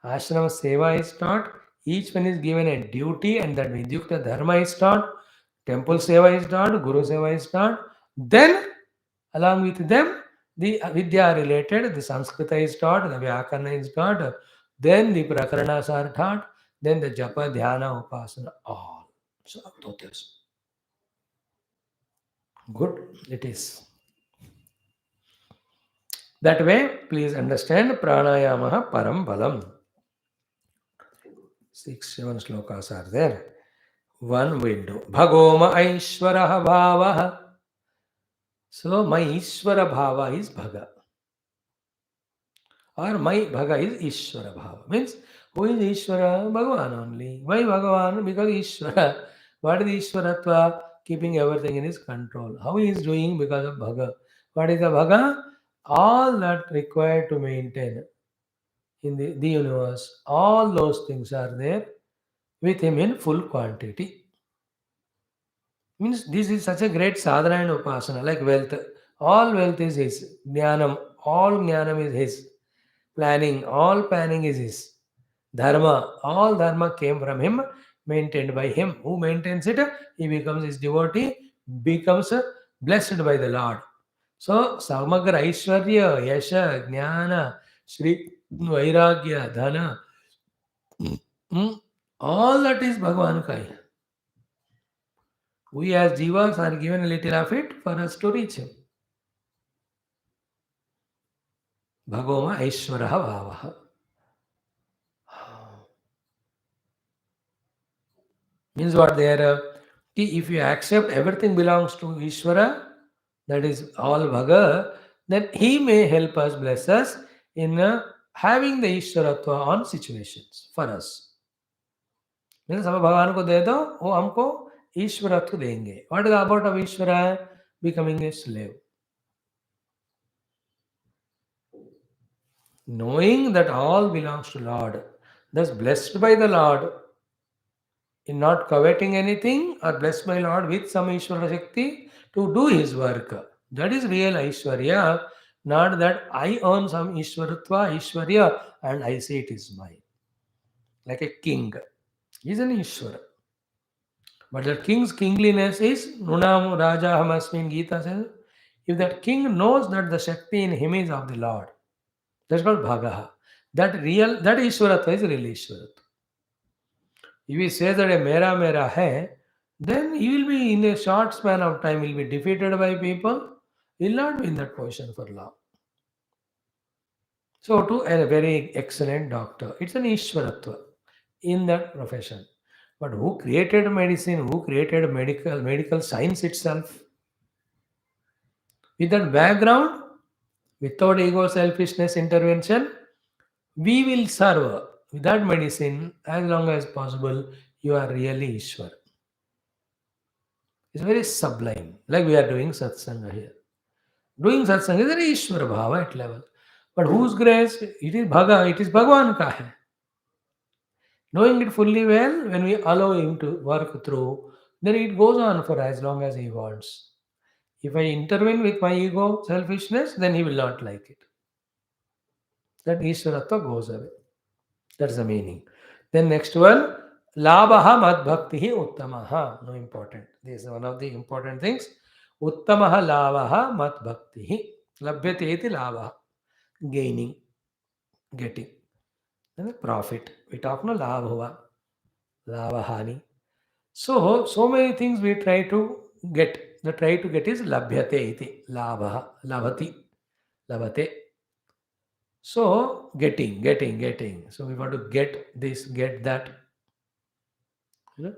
ashrama seva is taught. Each one is given a duty, and that Vidyukta Dharma is taught, temple seva is taught, Guru seva is taught. Then, along with them, the Vidya related, the Sanskrita is taught, the Vyakarna is taught, then the Prakaranas are taught, then the Japa, Dhyana, Upasana, all. So, good it is. That way, please understand pranayama param balam. 6, 7 slokas are there. One will do. Bhagoma Aishwaraha Bhavaha. So, my Ishwara Bhava is Bhaga. Or my Bhaga is Ishwara Bhava. Means, who is Ishwara? Bhagavan only. Why Bhagavan? Because Ishwara. What is Ishwaratva? Keeping everything in his control. How he is doing? Because of Bhaga. What is the Bhaga? All that required to maintain in the universe, all those things are there with him in full quantity. Means this is such a great sadhana and upasana, like wealth. All wealth is his. Jnanam, all jnanam is his. Planning, all planning is his. Dharma, all dharma came from him, maintained by him. Who maintains it? He becomes his devotee, becomes blessed by the Lord. So, Samagra Aishwarya, Yasha, Jnana, Shri, Vairagya, Dhana, all that is Bhagavan Kai. We as jivas are given a little of it for us to reach him. Bhagoma Aishwaraha Bhavaha. Means what there? If you accept everything belongs to Ishvara, that is all Bhaga, then he may help us, bless us in having the Ishwaratva on situations for us. Means हम भगवान को दे दो, वो हमको ईश्वरत्व देंगे. What is about of Ishvara? Becoming a slave. Knowing that all belongs to Lord, thus blessed by the Lord, in not coveting anything, or blessed by Lord with some Ishvara Shakti to do his work. That is real Aishwarya, not that I earn some Ishwaratva, Aishwarya, and I say it is mine. Like a king. He is an Ishvara. But that king's kingliness is Nunam Raja Hamasmin Gita says. If that king knows that the Shakti in him is of the Lord, that's called Bhagaha. That Ishwaratva is real Ishwaratva. If we say that a mera hai, then he will be in a short span of time, will be defeated by people. He will not be in that position for long. So, to a very excellent doctor, it's an Ishwaratva in that profession. But who created medicine? Who created medical science itself? With that background, without ego, selfishness, intervention, we will serve with that medicine as long as possible. You are really Ishwar. It's very sublime, like we are doing satsanga here. Doing satsanga is very Ishwar bhava at level. But whose grace? It is it is Bhagavan ka hai. Knowing it fully well, when we allow him to work through, then it goes on for as long as he wants. If I intervene with my ego, selfishness, then he will not like it. That Ishwaratva goes away. That's the meaning. Then next one, Labhaha Mad Bhakti Uttamaha. No important. This is one of the important things. Uttamaha Labhaha Mad Bhakti. Labhyate iti Labhaha. Gaining, getting. Then profit. We talk no Labh hua, Labhahani. So many things we try to get. The try to get is Labhyate iti. Labhaha. Labhati. Labhate. So getting. So we want to get this, get that.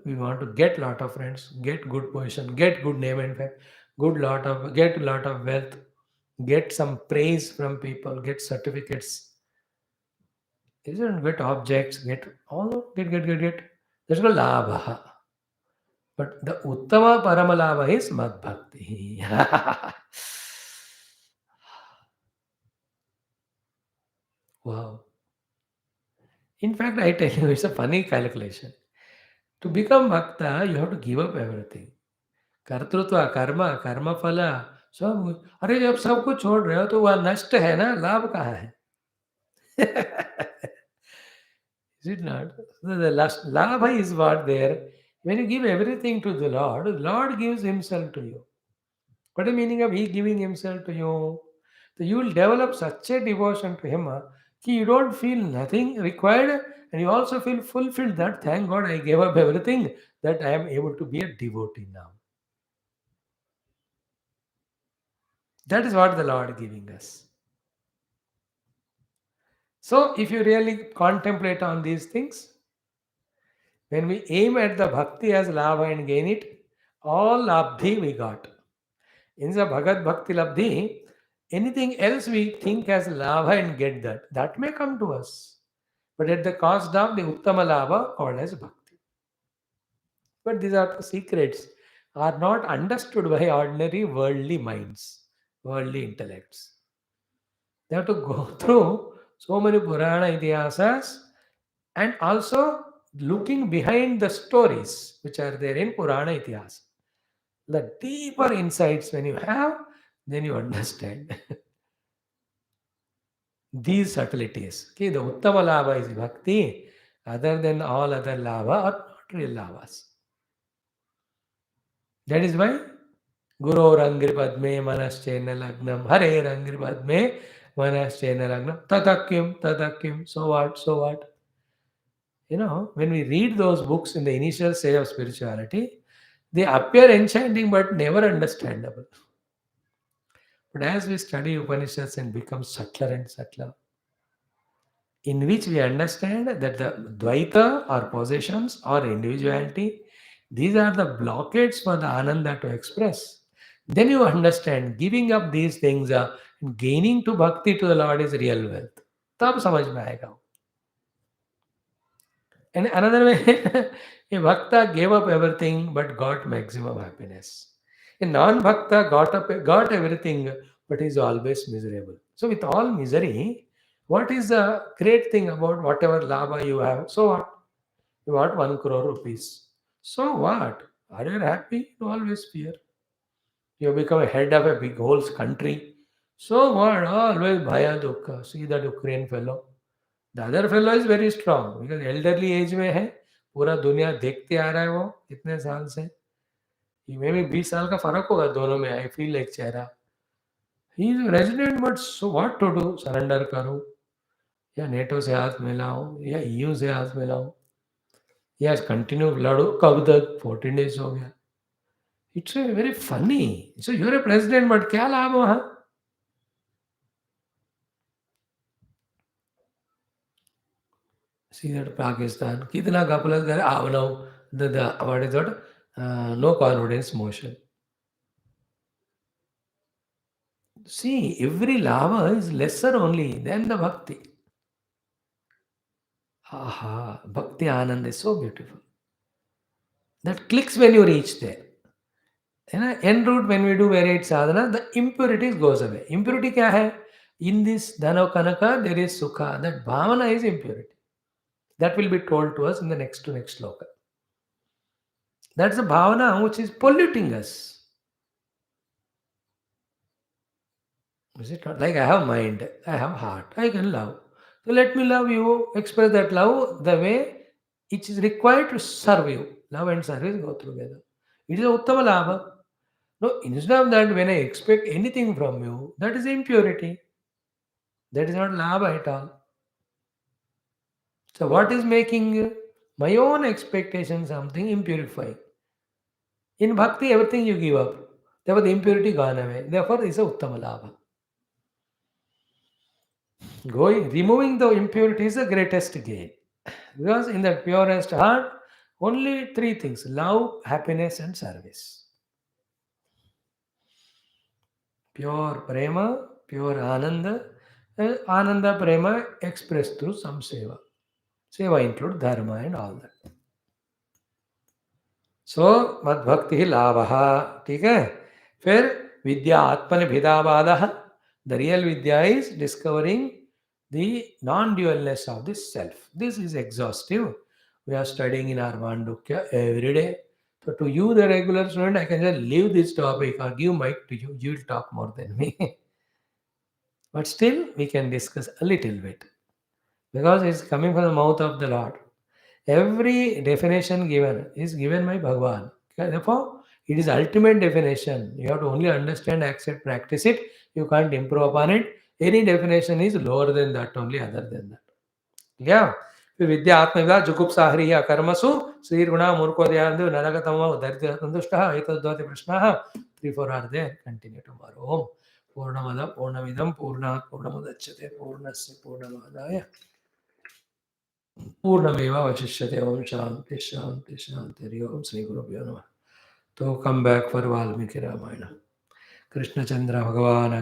We want to get lot of friends, get good position, get good name and fame, get lot of wealth, get some praise from people, get certificates, isn't get objects, get all get. That's called labha. But the uttama paramalabha is mad bhakti. Wow. In fact, I tell you, it's a funny calculation. To become bhakta, you have to give up everything. कर्तृत्व कर्म कर्म फल सब अरे जब सब कुछ छोड़ रहे हो तो वह नष्ट है ना लाभ कहाँ है is it not so the last labha is what there when you give everything to the Lord gives himself to you. What is the meaning of he giving himself to you? So you will develop such a devotion to him कि you don't feel nothing required and you also feel fulfilled that thank God I gave up everything that I am able to be a devotee now. That is what the Lord giving us. So, if you really contemplate on these things, when we aim at the bhakti as labha and gain it, all labdhi we got. In the bhagat bhakti labdhi, anything else we think as labha and get that, that may come to us. But at the cost of the uttama labha called as bhakti. But these are the secrets, are not understood by ordinary worldly minds, worldly intellects. They have to go through so many Purana Itihasas and also looking behind the stories which are there in Purana Itihas. The deeper insights when you have, then you understand these subtleties. Okay, the Uttama Lava is Bhakti, other than all other lava are not real lavas. That is why Guru Rangri Padme Manaschena Lagnam Hare Rangri Padme Manaschena Lagnam Tatakim. So what? So what? When we read those books in the initial stage of spirituality, they appear enchanting but never understandable. But as we study Upanishads and become subtler and subtler, in which we understand that the Dvaita or possessions or individuality, these are the blockades for the Ananda to express. Then you understand giving up these things and gaining to bhakti to the Lord is real wealth. तब समझ में आएगा वो. And another way, a bhakta gave up everything but got maximum happiness. A non-bhakta got everything but is always miserable. So with all misery, what is the great thing about whatever labha you have? So what? You want 1 crore rupees. So what? Are you happy? You always fear. You become a head of a big whole country. So what? Always bhaya dukkha. See that Ukraine fellow. The other fellow is very strong because elderly age में है पूरा दुनिया देखते आ रहा है वो कितने साल से ये में भी 20 साल का फर्क होगा दोनों में आई फील लाइक चेहरा he is resident but so what to do surrender करो या नेटो से हाथ मिलाओ या ईयू से हाथ मिलाओ Yes, continue लाडू कब तक 14 days हो गया. It's a very funny. So you're a president, but क्या लाभ वहाँ? See that Pakistan कितना गपलत करे now the what is that no confidence motion. See, every lava is lesser only than the bhakti. Aha, bhakti anand is so beautiful. That clicks when you reach there. En route when we do varied sadhana, the impurities goes away. Impurity क्या है? In this dhana kanaka there is sukha. That bhavana is impurity. That will be told to us in the next to next sloka. That's the bhavana which is polluting us. Is it not? Like I have mind, I have heart, I can love. So let me love you, express that love the way it is required to serve you. Love and service go together. It is a uttama labha. No, instead of that, when I expect anything from you, that is impurity. That is not labha at all. So what is making my own expectation something impurifying? In bhakti, everything you give up. Therefore, the impurity gone away. Therefore, it's a uttama labha. Removing the impurity is the greatest gain. Because in the purest heart, only three things: love, happiness, and service. Pure prema, pure ananda, and ananda prema expressed through some seva. Seva include dharma and all that. सो मद्भक्ति लाभ ठीक है. फिर विद्या आत्मनिभिदावाद. The real vidya is discovering the non dualness of this self. This is exhaustive. We are studying in our Mandukya every day. So to you, the regular student, I can just leave this topic or give mic to you. You will talk more than me. But still, we can discuss a little bit because it's coming from the mouth of the Lord. Every definition given is given by Bhagavan. Therefore, it is ultimate definition. You have to only understand, accept, practice it. You can't improve upon it. Any definition is lower than that, only other than that. Yeah. फिर विद्या आत्मविदा जुगुप्साहरी कर्मसु श्रीगुण मूर्खोदयादु नरगतम दरिद्रसंतुष्ट एतद्वति प्रश्नाः 3-4 are there. Continue tomorrow. Om पूर्णमद पूर्णमिदं पूर्णात् पूर्णमुदच्यते पूर्णस्य पूर्णमादाय पूर्णमेव अवशिष्यते. ओम शांति शांति शांति. हरि ओम श्री गुरुभ्यो नमः. तो come back for Valmiki Ramayana. Krishnachandra भगवान